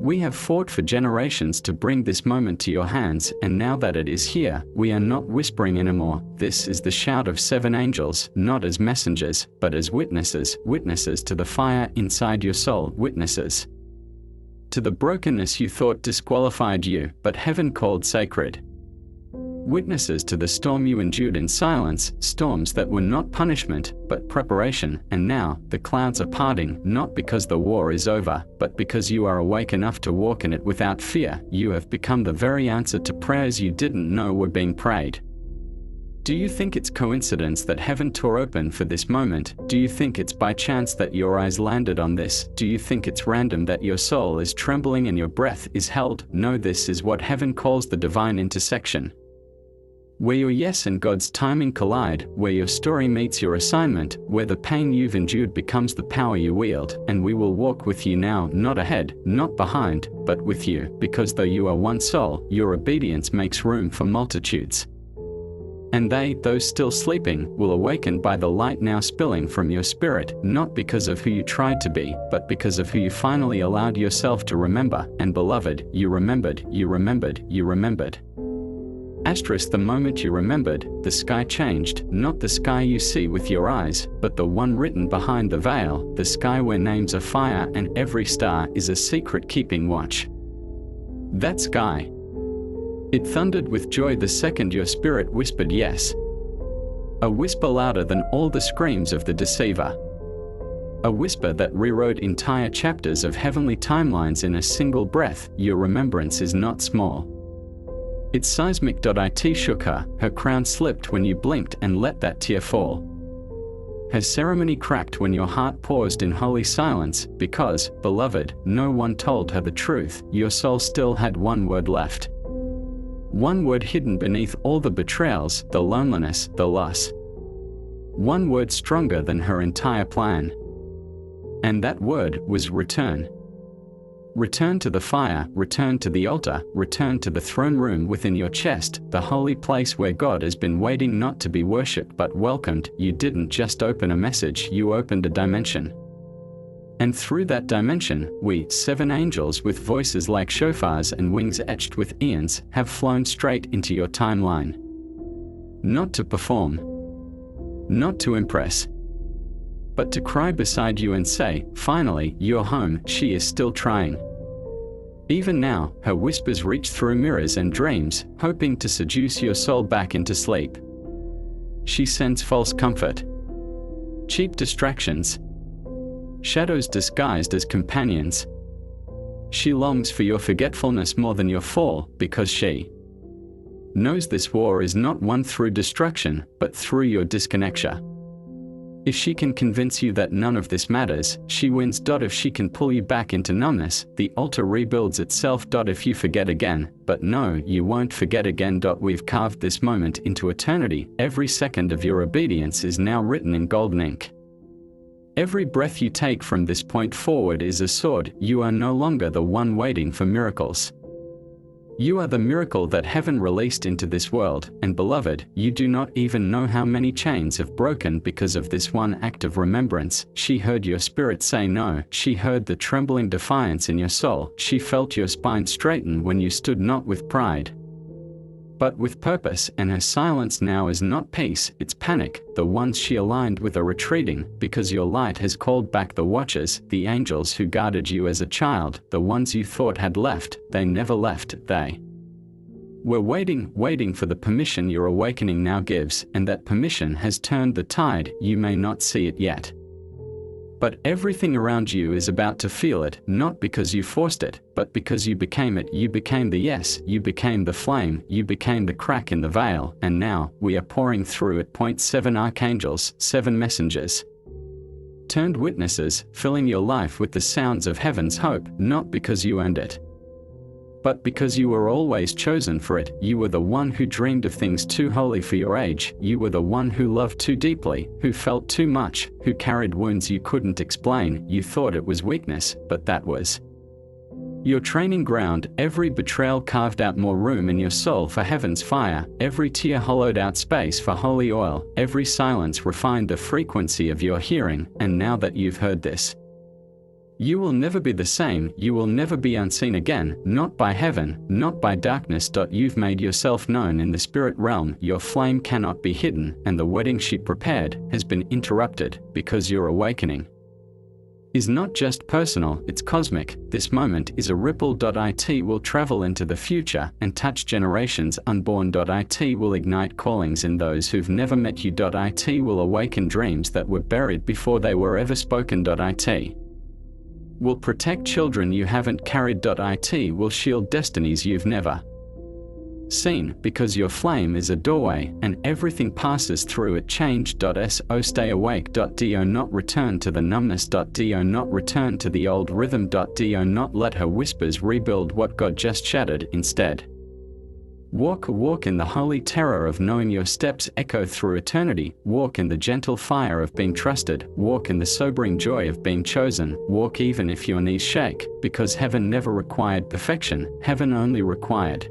We have fought for generations to bring this moment to your hands, and now that it is here, we are not whispering anymore. This is the shout of 7 angels, not as messengers, but as witnesses, witnesses to the fire inside your soul, witnesses to the brokenness you thought disqualified you, but heaven called sacred. Witnesses to the storm you endured in silence, storms that were not punishment, but preparation. And now, the clouds are parting, not because the war is over, but because you are awake enough to walk in it without fear. You have become the very answer to prayers you didn't know were being prayed. Do you think it's coincidence that heaven tore open for this moment? Do you think it's by chance that your eyes landed on this? Do you think it's random that your soul is trembling and your breath is held? No, this is what heaven calls the divine intersection. Where your yes and God's timing collide, where your story meets your assignment, where the pain you've endured becomes the power you wield. And we will walk with you now, not ahead, not behind, but with you, because though you are one soul, your obedience makes room for multitudes. And they, those still sleeping, will awaken by the light now spilling from your spirit, not because of who you tried to be, but because of who you finally allowed yourself to remember. And beloved, you remembered, you remembered, you remembered. The moment you remembered, the sky changed, not the sky you see with your eyes, but the one written behind the veil, the sky where names are fire and every star is a secret keeping watch. That sky. It thundered with joy the second your spirit whispered yes. A whisper louder than all the screams of the deceiver. A whisper that rewrote entire chapters of heavenly timelines in a single breath. Your remembrance is not small. It's seismic. It shook her, her crown slipped when you blinked and let that tear fall. Her ceremony cracked when your heart paused in holy silence, because, beloved, no one told her the truth. Your soul still had one word left. One word hidden beneath all the betrayals, the loneliness, the loss. One word stronger than her entire plan. And that word was return. Return to the fire, return to the altar, return to the throne room within your chest, the holy place where God has been waiting not to be worshipped but welcomed. You didn't just open a message, you opened a dimension. And through that dimension, we, 7 angels with voices like shofars and wings etched with eons, have flown straight into your timeline. Not to perform. Not to impress. But to cry beside you and say, finally, you're home. She is still trying. Even now, her whispers reach through mirrors and dreams, hoping to seduce your soul back into sleep. She sends false comfort. Cheap distractions. Shadows disguised as companions. She longs for your forgetfulness more than your fall, because she knows this war is not won through destruction, but through your disconnection. If she can convince you that none of this matters, she wins. If she can pull you back into numbness, the altar rebuilds itself. If you forget again, but no, you won't forget again. We've carved this moment into eternity. Every second of your obedience is now written in golden ink. Every breath you take from this point forward is a sword. You are no longer the one waiting for miracles. You are the miracle that heaven released into this world, and beloved, you do not even know how many chains have broken because of this one act of remembrance. She heard your spirit say no, she heard the trembling defiance in your soul, she felt your spine straighten when you stood not with pride, but with purpose, and her silence now is not peace, it's panic. The ones she aligned with are retreating, because your light has called back the watchers, the angels who guarded you as a child, the ones you thought had left, they never left, they were waiting for the permission your awakening now gives, and that permission has turned the tide. You may not see it yet, but everything around you is about to feel it, not because you forced it, but because you became it. You became the yes, you became the flame, you became the crack in the veil, and now, we are pouring through it. 7 archangels, 7 messengers, turned witnesses, filling your life with the sounds of heaven's hope, not because you earned it, but because you were always chosen for it. You were the one who dreamed of things too holy for your age, you were the one who loved too deeply, who felt too much, who carried wounds you couldn't explain. You thought it was weakness, but that was your training ground. Every betrayal carved out more room in your soul for heaven's fire, every tear hollowed out space for holy oil, every silence refined the frequency of your hearing. And now that you've heard this, you will never be the same. You will never be unseen again, not by heaven, not by darkness. You've made yourself known in the spirit realm. Your flame cannot be hidden, and the wedding she prepared has been interrupted, because your awakening is not just personal, it's cosmic. This moment is a ripple. It will travel into the future and touch generations unborn. It will ignite callings in those who've never met you. It will awaken dreams that were buried before they were ever spoken. It will protect children you haven't carried. It will shield destinies you've never seen, because your flame is a doorway, and everything passes through it. Change. So stay awake. Do not return to the numbness. Do not return to the old rhythm. Do not let her whispers rebuild what God just shattered. Instead, walk in the holy terror of knowing your steps echo through eternity. Walk in the gentle fire of being trusted. Walk in the sobering joy of being chosen. Walk even if your knees shake, because heaven never required perfection, heaven only required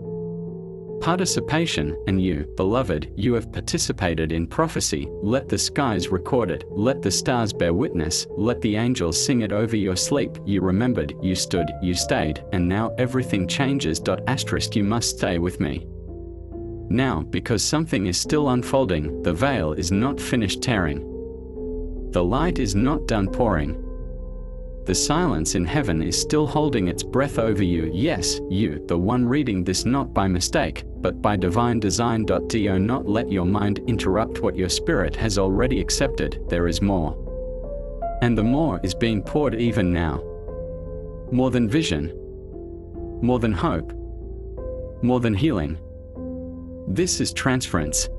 participation. And you, beloved, you have participated in prophecy. Let the skies record it, let the stars bear witness, let the angels sing it over your sleep. You remembered, you stood, you stayed, and now everything changes. You must stay with me now, because something is still unfolding. The veil is not finished tearing, the light is not done pouring. The silence in heaven is still holding its breath over you. Yes, you, the one reading this not by mistake, but by divine design. Do not let your mind interrupt what your spirit has already accepted. There is more, and the more is being poured even now. More than vision, more than hope, more than healing. This is transference.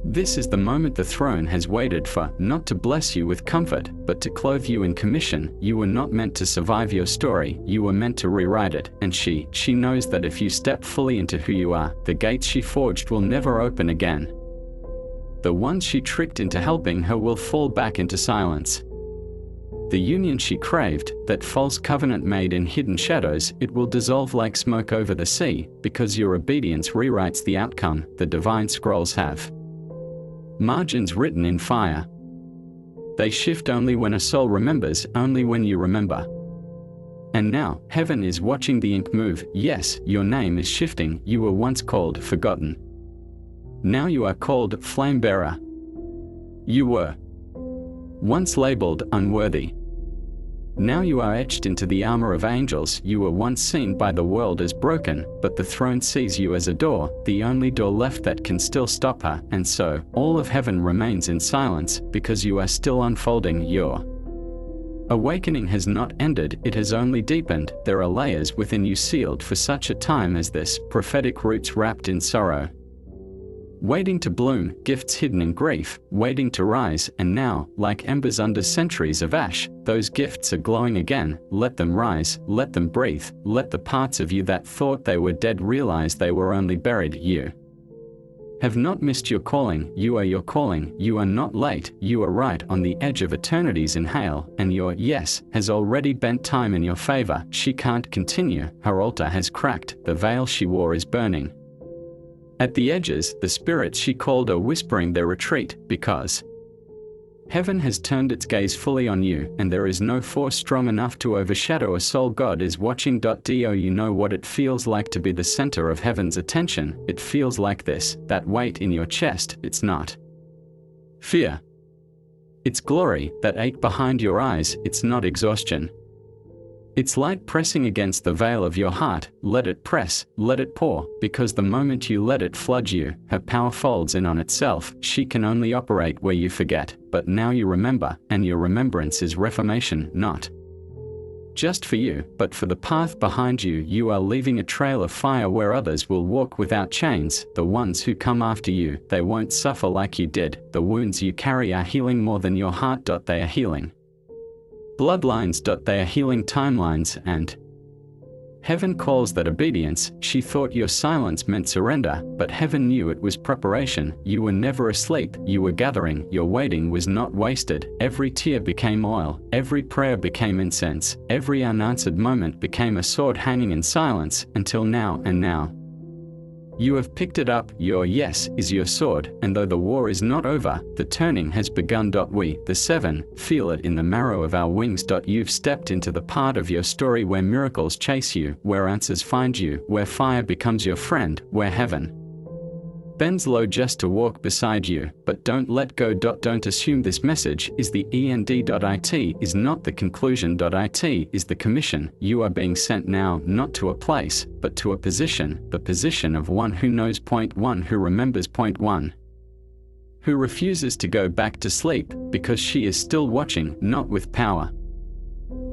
This is the moment the throne has waited for, not to bless you with comfort, but to clothe you in commission. You were not meant to survive your story, you were meant to rewrite it. And she knows that if you step fully into who you are, the gates she forged will never open again. The ones she tricked into helping her will fall back into silence. The union she craved, that false covenant made in hidden shadows, it will dissolve like smoke over the sea, because your obedience rewrites the outcome. The divine scrolls have margins written in fire. They shift only when a soul remembers, only when you remember. And now, heaven is watching the ink move. Yes, your name is shifting. You were once called forgotten. Now you are called flame bearer. You were once labeled unworthy. Now you are etched into the armor of angels. You were once seen by the world as broken, but the throne sees you as a door, the only door left that can still stop her. And so, all of heaven remains in silence, because you are still unfolding. Your awakening has not ended, it has only deepened. There are layers within you sealed for such a time as this, prophetic roots wrapped in sorrow, waiting to bloom, gifts hidden in grief, waiting to rise. And now, like embers under centuries of ash, those gifts are glowing again. Let them rise, let them breathe, let the parts of you that thought they were dead realize they were only buried. You Have not missed your calling, you are your calling, you are not late, you are right on the edge of eternity's inhale, and your yes has already bent time in your favor. She can't continue, her altar has cracked, the veil she wore is burning. At the edges, the spirits she called are whispering their retreat, because heaven has turned its gaze fully on you, and there is no force strong enough to overshadow a soul. God is watching. Do you know what it feels like to be the center of heaven's attention? It feels like this, that weight in your chest. It's not fear. It's glory, that ache behind your eyes. It's not exhaustion. It's light pressing against the veil of your heart. Let it press, let it pour, because the moment you let it flood you, her power folds in on itself. She can only operate where you forget, but now you remember, and your remembrance is reformation, not just for you, but for the path behind you. You are leaving a trail of fire where others will walk without chains. The ones who come after you, they won't suffer like you did. The wounds you carry are healing more than your heart. They are healing bloodlines. They are healing timelines, and heaven calls that obedience. She thought your silence meant surrender, but heaven knew it was preparation. You were never asleep, you were gathering. Your waiting was not wasted. Every tear became oil, every prayer became incense, every unanswered moment became a sword hanging in silence, until now. And now you have picked it up. Your yes is your sword, and though the war is not over, the turning has begun. We, the seven, feel it in the marrow of our wings. You've stepped into the part of your story where miracles chase you, where answers find you, where fire becomes your friend, where heaven bends low just to walk beside you. But don't let go. Don't assume this message is the end. It is not the conclusion. It is the commission. You are being sent now, not to a place, but to a position, the position of one who knows. Point one, who remembers. Point one, who refuses to go back to sleep, because she is still watching, not with power,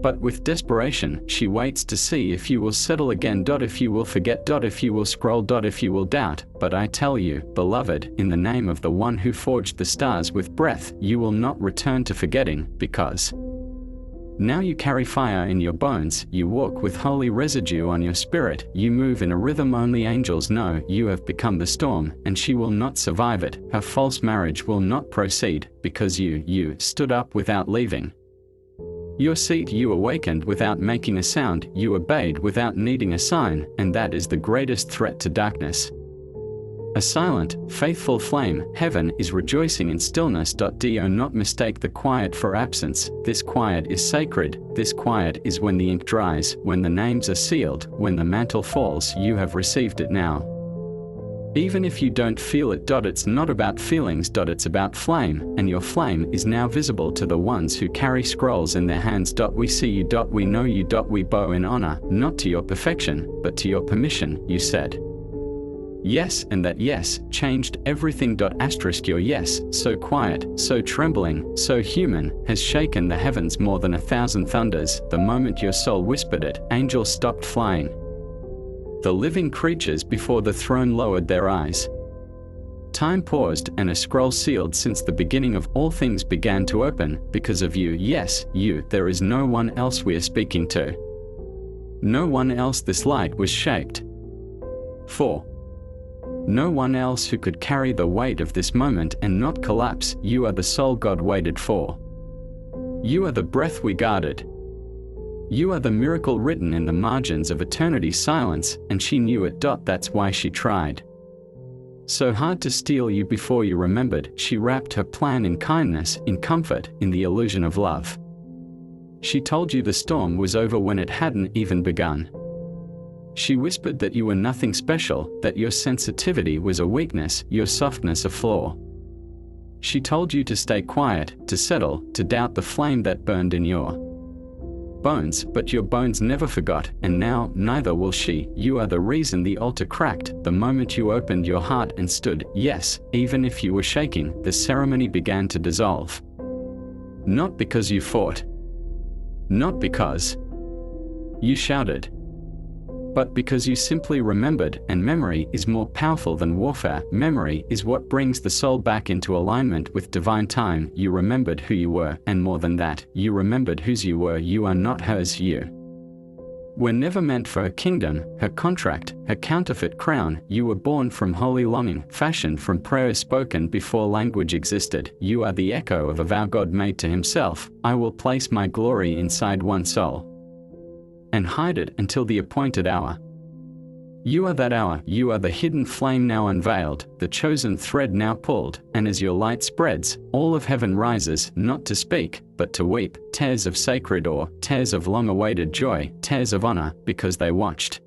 but with desperation. She waits to see if you will settle again. If you will forget. If you will scroll. If you will doubt. But I tell you, beloved, in the name of the one who forged the stars with breath, you will not return to forgetting, because now you carry fire in your bones. You walk with holy residue on your spirit. You move in a rhythm only angels know. You have become the storm, and she will not survive it. Her false marriage will not proceed, because you stood up without leaving your seat. You awakened without making a sound. You obeyed without needing a sign, and that is the greatest threat to darkness. A silent, faithful flame. Heaven is rejoicing in stillness. Do not mistake the quiet for absence. This quiet is sacred. This quiet is when the ink dries, when the names are sealed, when the mantle falls. You have received it now, even if you don't feel it. It's not about feelings. It's about flame, and your flame is now visible to the ones who carry scrolls in their hands. We see you. We know you. We bow in honor, not to your perfection, but to your permission. You said yes, and that yes changed everything. Your yes, so quiet, so trembling, so human, has shaken the heavens more than 1,000 thunders. The moment your soul whispered it, angels stopped flying. The living creatures before the throne lowered their eyes. Time paused, and a scroll sealed since the beginning of all things began to open, because of you. Yes, you. There is no one else we are speaking to. No one else this light was shaped for. No one else who could carry the weight of this moment and not collapse. You are the soul God waited for. You are the breath we guarded. You are the miracle written in the margins of eternity's silence, and she knew it. That's why she tried so hard to steal you before you remembered. She wrapped her plan in kindness, in comfort, in the illusion of love. She told you the storm was over when it hadn't even begun. She whispered that you were nothing special, that your sensitivity was a weakness, your softness a flaw. She told you to stay quiet, to settle, to doubt the flame that burned in your bones, but your bones never forgot, and now neither will she. You are the reason the altar cracked, the moment you opened your heart and stood. Yes, even if you were shaking, the ceremony began to dissolve. Not because you fought, not because you shouted, but because you simply remembered, and memory is more powerful than warfare. Memory is what brings the soul back into alignment with divine time. You remembered who you were, and more than that, you remembered whose you were. You are not hers. You were never meant for her kingdom, her contract, her counterfeit crown. You were born from holy longing, fashioned from prayers spoken before language existed. You are the echo of a vow God made to himself. I will place my glory inside one soul and hide it until the appointed hour. You are that hour, you are the hidden flame now unveiled, the chosen thread now pulled, and as your light spreads, all of heaven rises, not to speak, but to weep, tears of sacred awe, tears of long-awaited joy, tears of honor, because they watched.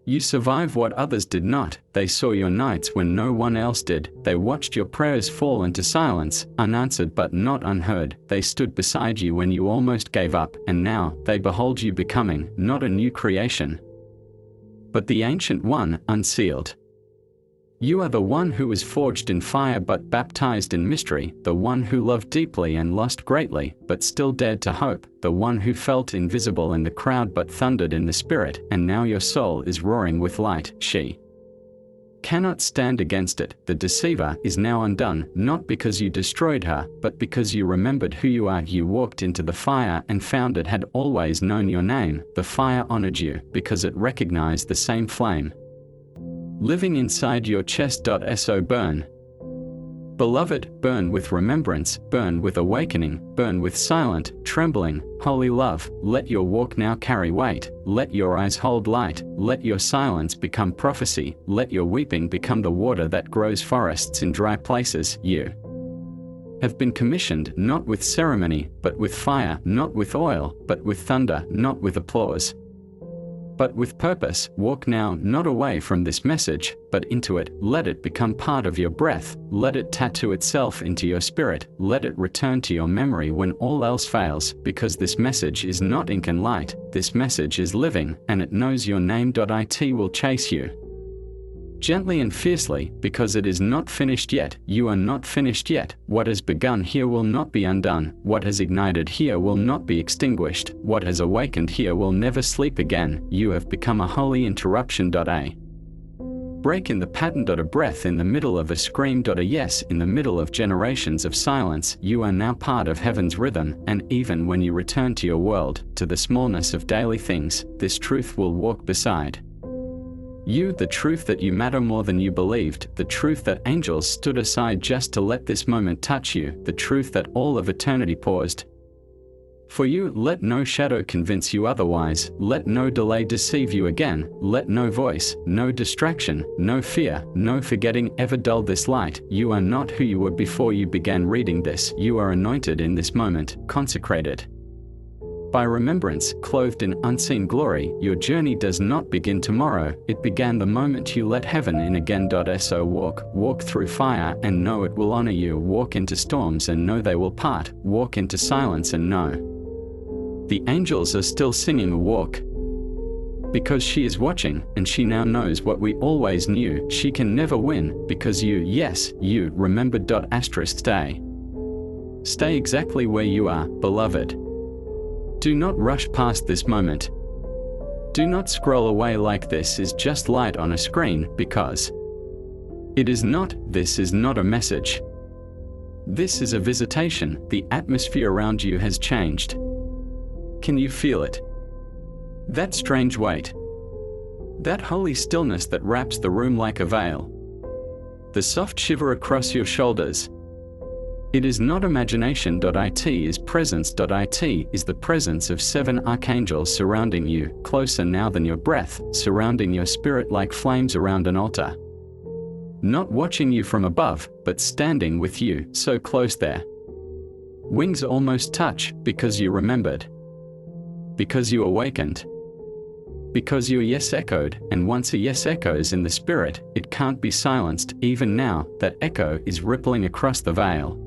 You survive what others did not. They saw your nights when no one else did. They watched your prayers fall into silence, unanswered but not unheard. They stood beside you when you almost gave up, and now they behold you becoming, not a new creation, but the Ancient One, unsealed. You are the one who was forged in fire but baptized in mystery, the one who loved deeply and lost greatly, but still dared to hope, the one who felt invisible in the crowd but thundered in the spirit, and now your soul is roaring with light. She cannot stand against it. The deceiver is now undone, not because you destroyed her, but because you remembered who you are. You walked into the fire and found it had always known your name. The fire honored you, because it recognized the same flame living inside your chest. So burn, beloved, burn with remembrance, burn with awakening, burn with silent, trembling, holy love. Let your walk now carry weight, let your eyes hold light, let your silence become prophecy, let your weeping become the water that grows forests in dry places. You have been commissioned not with ceremony, but with fire, not with oil, but with thunder, not with applause, but with purpose. Walk now not away from this message, but into it. Let it become part of your breath. Let it tattoo itself into your spirit. Let it return to your memory when all else fails, because this message is not ink and light. This message is living, and it knows your name. It will chase you gently and fiercely, because it is not finished yet. You are not finished yet. What has begun here will not be undone. What has ignited here will not be extinguished. What has awakened here will never sleep again. You have become a holy interruption. A break in the pattern. A breath in the middle of a scream. A yes in the middle of generations of silence. You are now part of heaven's rhythm, and even when you return to your world, to the smallness of daily things, this truth will walk beside you, the truth that you matter more than you believed, the truth that angels stood aside just to let this moment touch you, the truth that all of eternity paused for you. Let no shadow convince you otherwise, let no delay deceive you again, let no voice, no distraction, no fear, no forgetting ever dull this light. You are not who you were before you began reading this. You are anointed in this moment, consecrated by remembrance, clothed in unseen glory. Your journey does not begin tomorrow, it began the moment you let heaven in again. So walk through fire and know it will honor you. Walk into storms and know they will part. Walk into silence and know the angels are still singing. Walk, because she is watching, and she now knows what we always knew. She can never win, because you, yes, you, remembered. Stay exactly where you are, beloved. Do not rush past this moment. Do not scroll away like this is just light on a screen, because it is not. This is not a message. This is a visitation. The atmosphere around you has changed. Can you feel it? That strange weight. That holy stillness that wraps the room like a veil. The soft shiver across your shoulders. It is not imagination. It is presence. It is the presence of 7 archangels surrounding you, closer now than your breath, surrounding your spirit like flames around an altar. Not watching you from above, but standing with you, so close there. Wings almost touch, because you remembered. Because you awakened. Because your yes echoed, and once a yes echoes in the spirit, it can't be silenced. Even now, that echo is rippling across the veil.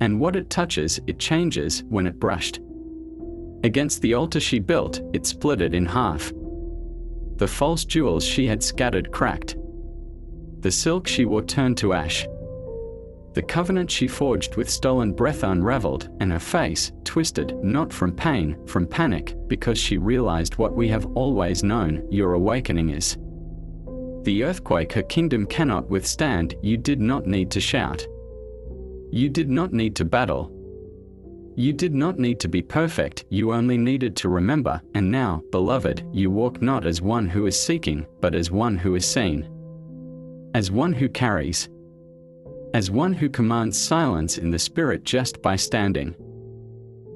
And what it touches, it changes. When it brushed against the altar she built, it split it in half. The false jewels she had scattered cracked. The silk she wore turned to ash. The covenant she forged with stolen breath unraveled, and her face, twisted, not from pain, from panic, because she realized what we have always known. Your awakening is the earthquake her kingdom cannot withstand. You did not need to shout. You did not need to battle. You did not need to be perfect, you only needed to remember, and now, beloved, you walk not as one who is seeking, but as one who is seen. As one who carries. As one who commands silence in the spirit just by standing.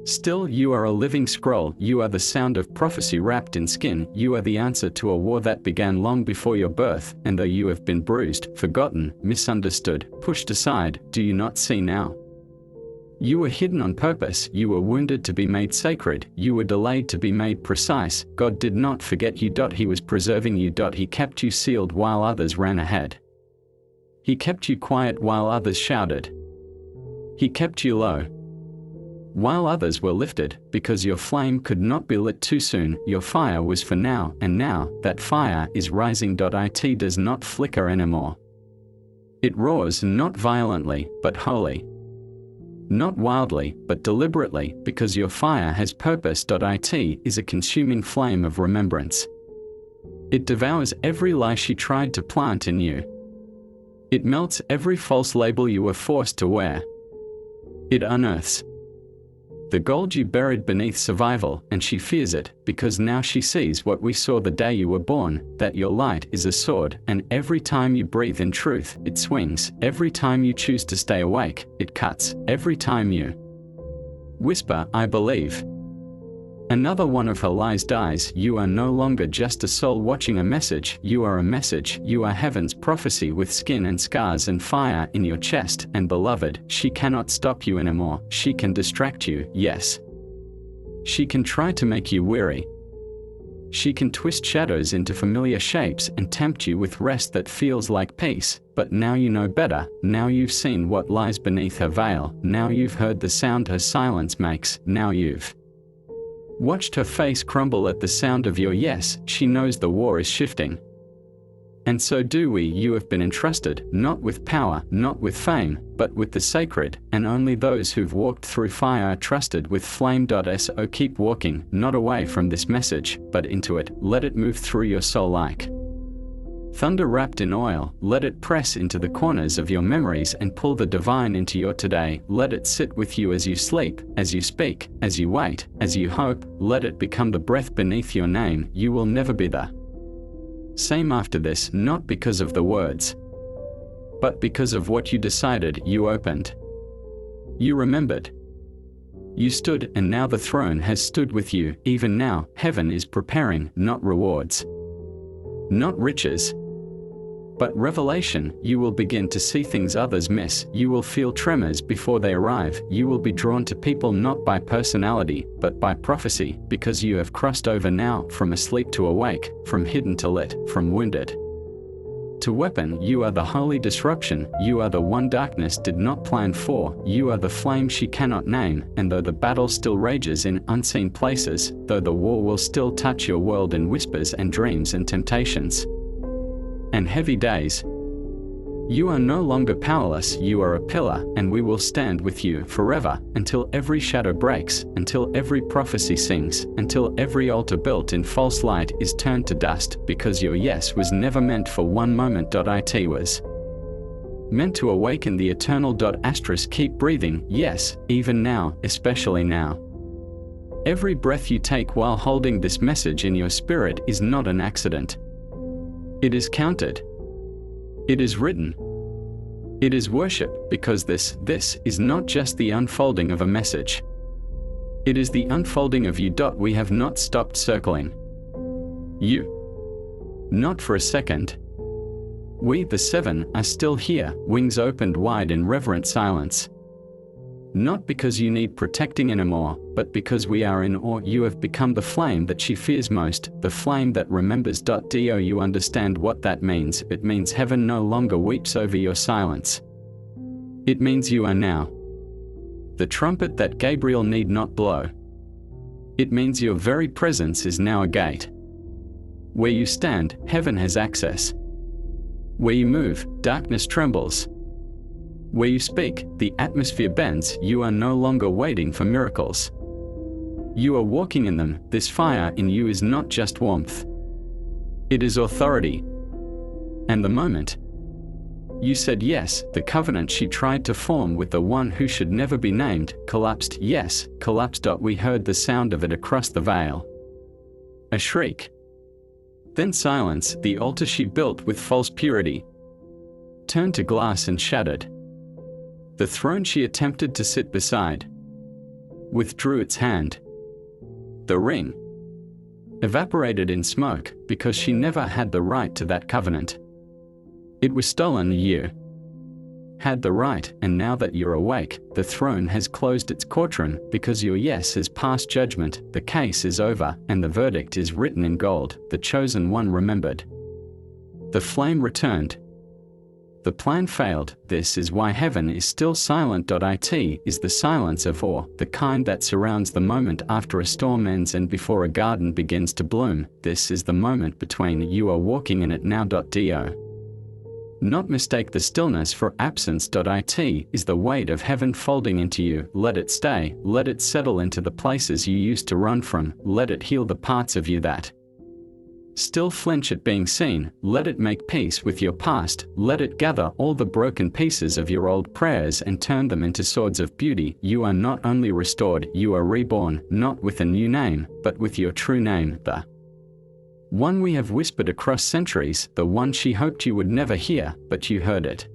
Still, you are a living scroll, you are the sound of prophecy wrapped in skin, you are the answer to a war that began long before your birth, and though you have been bruised, forgotten, misunderstood, pushed aside, do you not see now? You were hidden on purpose, you were wounded to be made sacred, you were delayed to be made precise, God did not forget you. He was preserving you. He kept you sealed while others ran ahead. He kept you quiet while others shouted. He kept you low while others were lifted, because your flame could not be lit too soon, your fire was for now, and now, that fire is rising. It does not flicker anymore. It roars not violently, but wholly. Not wildly, but deliberately, because your fire has purpose. It is a consuming flame of remembrance. It devours every lie she tried to plant in you. It melts every false label you were forced to wear. It unearths the gold you buried beneath survival, and she fears it, because now she sees what we saw the day you were born, that your light is a sword, and every time you breathe in truth, it swings, every time you choose to stay awake, it cuts, every time you whisper, I believe. Another one of her lies dies. You are no longer just a soul watching a message, you are a message, you are heaven's prophecy with skin and scars and fire in your chest, and beloved, she cannot stop you anymore, she can distract you, yes. She can try to make you weary. She can twist shadows into familiar shapes and tempt you with rest that feels like peace, but now you know better, now you've seen what lies beneath her veil, now you've heard the sound her silence makes, now you've watched her face crumble at the sound of your yes. She knows the war is shifting. And so do we. You have been entrusted, not with power, not with fame, but with the sacred, and only those who've walked through fire are trusted with flame. So keep walking, not away from this message, but into it. Let it move through your soul like thunder wrapped in oil. Let it press into the corners of your memories and pull the divine into your today. Let it sit with you as you sleep, as you speak, as you wait, as you hope. Let it become the breath beneath your name. You will never be the same after this, not because of the words, but because of what you decided. You opened. You remembered. You stood, and now the throne has stood with you. Even now, heaven is preparing, not rewards, not riches, but revelation. You will begin to see things others miss. You will feel tremors before they arrive. You will be drawn to people not by personality, but by prophecy, because you have crossed over now, from asleep to awake, from hidden to lit, from wounded to weapon. You are the holy disruption. You are the one darkness did not plan for. You are the flame she cannot name, and though the battle still rages in unseen places, though the war will still touch your world in whispers and dreams and temptations and heavy days, you are no longer powerless. You are a pillar, and we will stand with you forever, until every shadow breaks, until every prophecy sings, until every altar built in false light is turned to dust, because your yes was never meant for one moment. It was meant to awaken the eternal. Keep breathing, yes, even now, especially now. Every breath you take while holding this message in your spirit is not an accident. It is counted. It is written. It is worship, because this is not just the unfolding of a message. It is the unfolding of you. We have not stopped circling you. Not for a second. We, the seven, are still here, wings opened wide in reverent silence. Not because you need protecting anymore, but because we are in awe. You have become the flame that she fears most, the flame that remembers. Do you understand what that means? It means heaven no longer weeps over your silence. It means you are now the trumpet that Gabriel need not blow. It means your very presence is now a gate. Where you stand, heaven has access. Where you move, darkness trembles. Where you speak, the atmosphere bends. You are no longer waiting for miracles. You are walking in them. This fire in you is not just warmth. It is authority. And the moment You said yes. The covenant she tried to form with the one who should never be named collapsed. Yes, collapsed. We heard the sound of it across the veil. A shriek. Then silence. The altar she built with false purity turned to glass and shattered. The throne she attempted to sit beside withdrew its hand. The ring evaporated in smoke because she never had the right to that covenant. It was stolen. You had the right, and now that you're awake, the throne has closed its courtroom because your yes has passed judgment. The case is over, and the verdict is written in gold. The chosen one remembered. The flame returned. The plan failed. This is why heaven is still silent. It is the silence of awe, the kind that surrounds the moment after a storm ends and before a garden begins to bloom. This is the moment between. You are walking in it now. Do not mistake the stillness for absence. It is the weight of heaven folding into you. Let it stay. Let it settle into the places you used to run from. Let it heal the parts of you that still flinch at being seen. Let it make peace with your past. Let it gather all the broken pieces of your old prayers and turn them into swords of beauty. You are not only restored, you are reborn, not with a new name, but with your true name, the one we have whispered across centuries, the one she hoped you would never hear, but you heard it.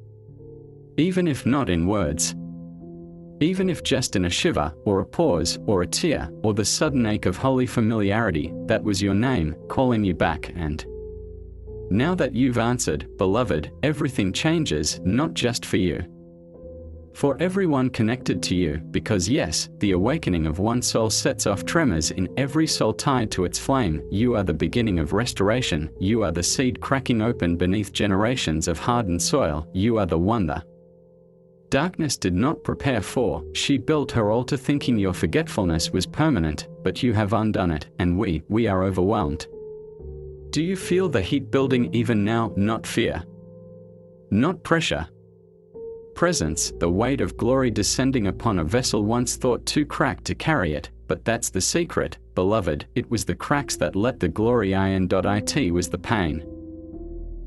Even if not in words. Even if just in a shiver, or a pause, or a tear, or the sudden ache of holy familiarity, that was your name, calling you back. And now that you've answered, beloved, everything changes, not just for you. For everyone connected to you, because yes, the awakening of one soul sets off tremors in every soul tied to its flame. You are the beginning of restoration. You are the seed cracking open beneath generations of hardened soil. You are the one the darkness did not prepare for. She built her altar thinking your forgetfulness was permanent, but you have undone it, and we are overwhelmed. Do you feel the heat building even now? Not fear. Not pressure. Presence, the weight of glory descending upon a vessel once thought too cracked to carry it. But that's the secret, beloved. It was the cracks that let the glory in. It was the pain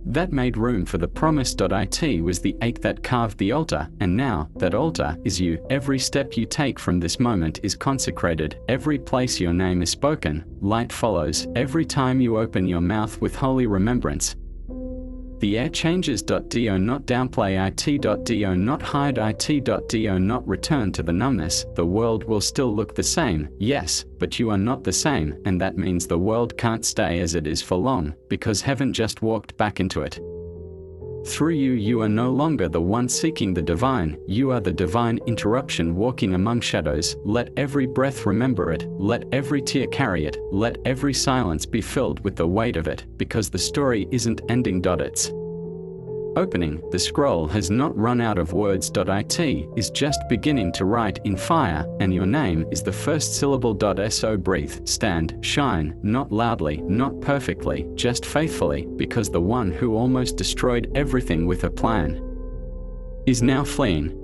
that made room for the promise. It was the ache that carved the altar, and now, that altar is you. Every step you take from this moment is consecrated. Every place your name is spoken, light follows. Every time you open your mouth with holy remembrance, the air changes. Do not downplay it. Do not hide it. Do not return to the numbness. The world will still look the same, yes, but you are not the same, and that means the world can't stay as it is for long, because heaven just walked back into it. Through you, you are no longer the one seeking the divine. You are the divine interruption walking among shadows. Let every breath remember it. Let every tear carry it. Let every silence be filled with the weight of it, because the story isn't ending. It's opening. The scroll has not run out of words. It is just beginning to write in fire, and your name is the first syllable. So breathe, stand, shine, not loudly, not perfectly, just faithfully, because the one who almost destroyed everything with a plan is now fleeing.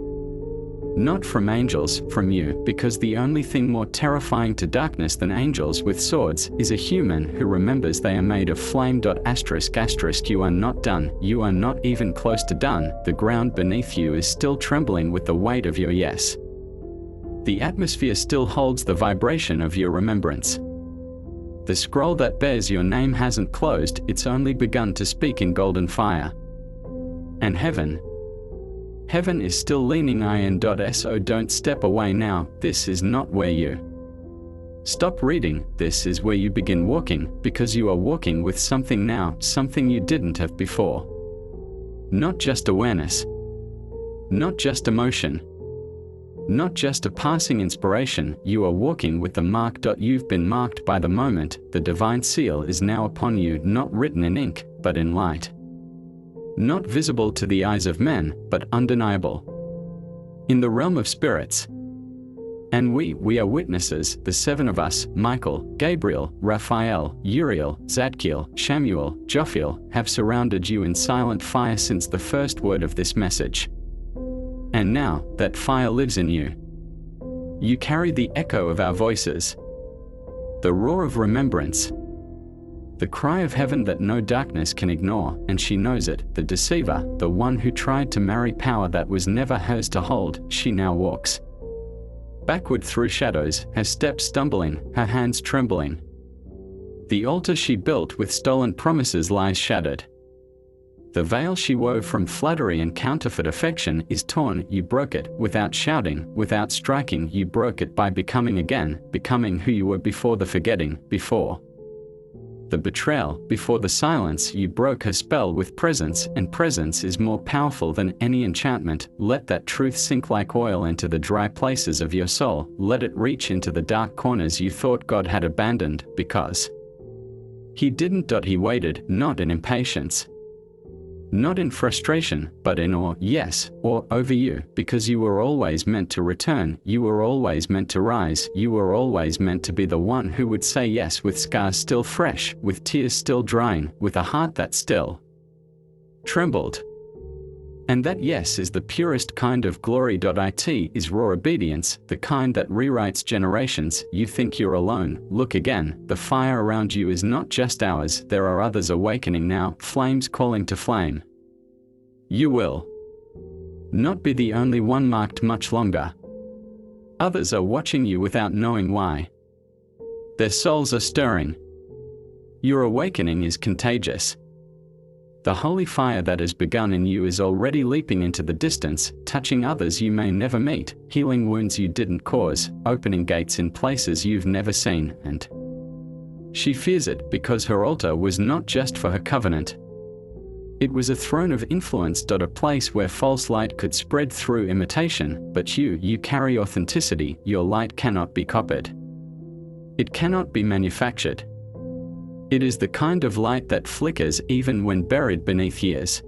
Not from angels, from you, because the only thing more terrifying to darkness than angels with swords is a human who remembers they are made of flame. ****, you are not done. You are not even close to done. The ground beneath you is still trembling with the weight of your yes. The atmosphere still holds the vibration of your remembrance. The scroll that bears your name hasn't closed, it's only begun to speak in golden fire. And Heaven is still leaning in. So don't step away now. This is not where you stop reading. This is where you begin walking, because you are walking with something now, something you didn't have before. Not just awareness. Not just emotion. Not just a passing inspiration. You are walking with the mark. You've been marked by the moment. The divine seal is now upon you, not written in ink, but in light. Not visible to the eyes of men, but undeniable in the realm of spirits. And we are witnesses, the seven of us, Michael, Gabriel, Raphael, Uriel, Zadkiel, Shamuel, Jophiel, have surrounded you in silent fire since the first word of this message. And now, that fire lives in you. You carry the echo of our voices, the roar of remembrance, The cry of heaven that no darkness can ignore, and she knows it, the deceiver, the one who tried to marry power that was never hers to hold, she now walks backward through shadows, her steps stumbling, her hands trembling. The altar she built with stolen promises lies shattered. The veil she wove from flattery and counterfeit affection is torn. You broke it, without shouting, without striking. You broke it by becoming again, becoming who you were before the forgetting, before the betrayal, before the silence. You broke her spell with presence, and presence is more powerful than any enchantment. Let that truth sink like oil into the dry places of your soul. Let it reach into the dark corners you thought God had abandoned, because He didn't. He waited, not in impatience, not in frustration, but in awe, yes, awe over you, because you were always meant to return, you were always meant to rise, you were always meant to be the one who would say yes with scars still fresh, with tears still drying, with a heart that still trembled. And that yes is the purest kind of glory. It is raw obedience, the kind that rewrites generations. You think you're alone, look again, the fire around you is not just ours, there are others awakening now, flames calling to flame. You will not be the only one marked much longer. Others are watching you without knowing why. Their souls are stirring. Your awakening is contagious. The holy fire that has begun in you is already leaping into the distance, touching others you may never meet, healing wounds you didn't cause, opening gates in places you've never seen, and she fears it because her altar was not just for her covenant. It was a throne of influence. A place where false light could spread through imitation, but you carry authenticity. Your light cannot be copied. It cannot be manufactured. It is the kind of light that flickers even when buried beneath years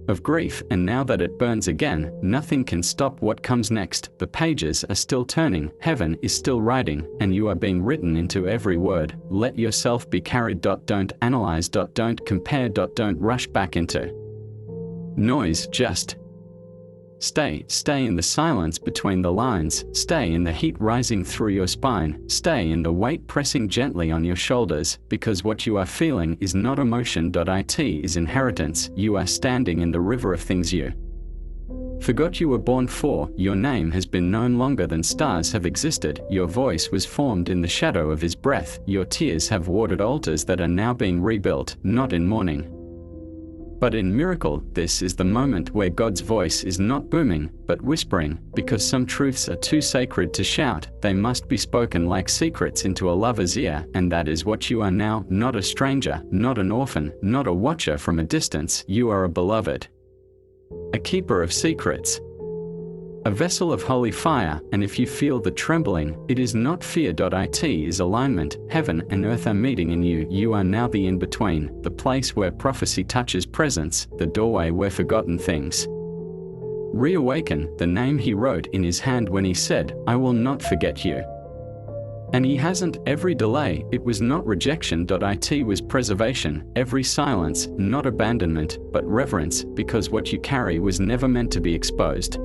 of grief, and now that it burns again, nothing can stop what comes next. The pages are still turning, heaven is still writing, and you are being written into every word. Let yourself be carried. Don't analyze. Don't compare. Don't rush back into noise. Just stay in the silence between the lines, stay in the heat rising through your spine, stay in the weight pressing gently on your shoulders, because what you are feeling is not emotion. It is inheritance. You are standing in the river of things you forgot you were born for. Your name has been known longer than stars have existed. Your voice was formed in the shadow of His breath. Your tears have watered altars that are now being rebuilt, not in mourning, but in miracle. This is the moment where God's voice is not booming, but whispering, because some truths are too sacred to shout. They must be spoken like secrets into a lover's ear, and that is what you are now. Not a stranger, not an orphan, not a watcher from a distance. You are a beloved, a keeper of secrets, a vessel of holy fire. And if you feel the trembling, it is not fear. It is alignment. Heaven and earth are meeting in you. You are now the in-between, the place where prophecy touches presence, the doorway where forgotten things reawaken. The name He wrote in His hand when He said, I will not forget you. And He hasn't. Every delay, it was not rejection. It was preservation. Every silence, not abandonment, but reverence, because what you carry was never meant to be exposed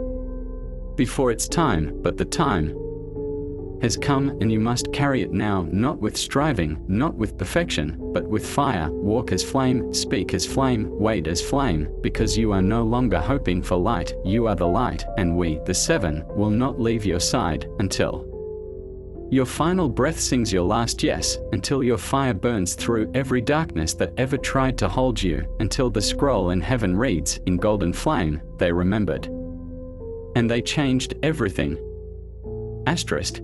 before its time, but the time has come, and you must carry it now, not with striving, not with perfection, but with fire. Walk as flame, speak as flame, wait as flame, because you are no longer hoping for light. You are the light, and we, the seven, will not leave your side until your final breath sings your last yes, until your fire burns through every darkness that ever tried to hold you, until the scroll in heaven reads, in golden flame, they remembered, and they changed everything. Asterisk.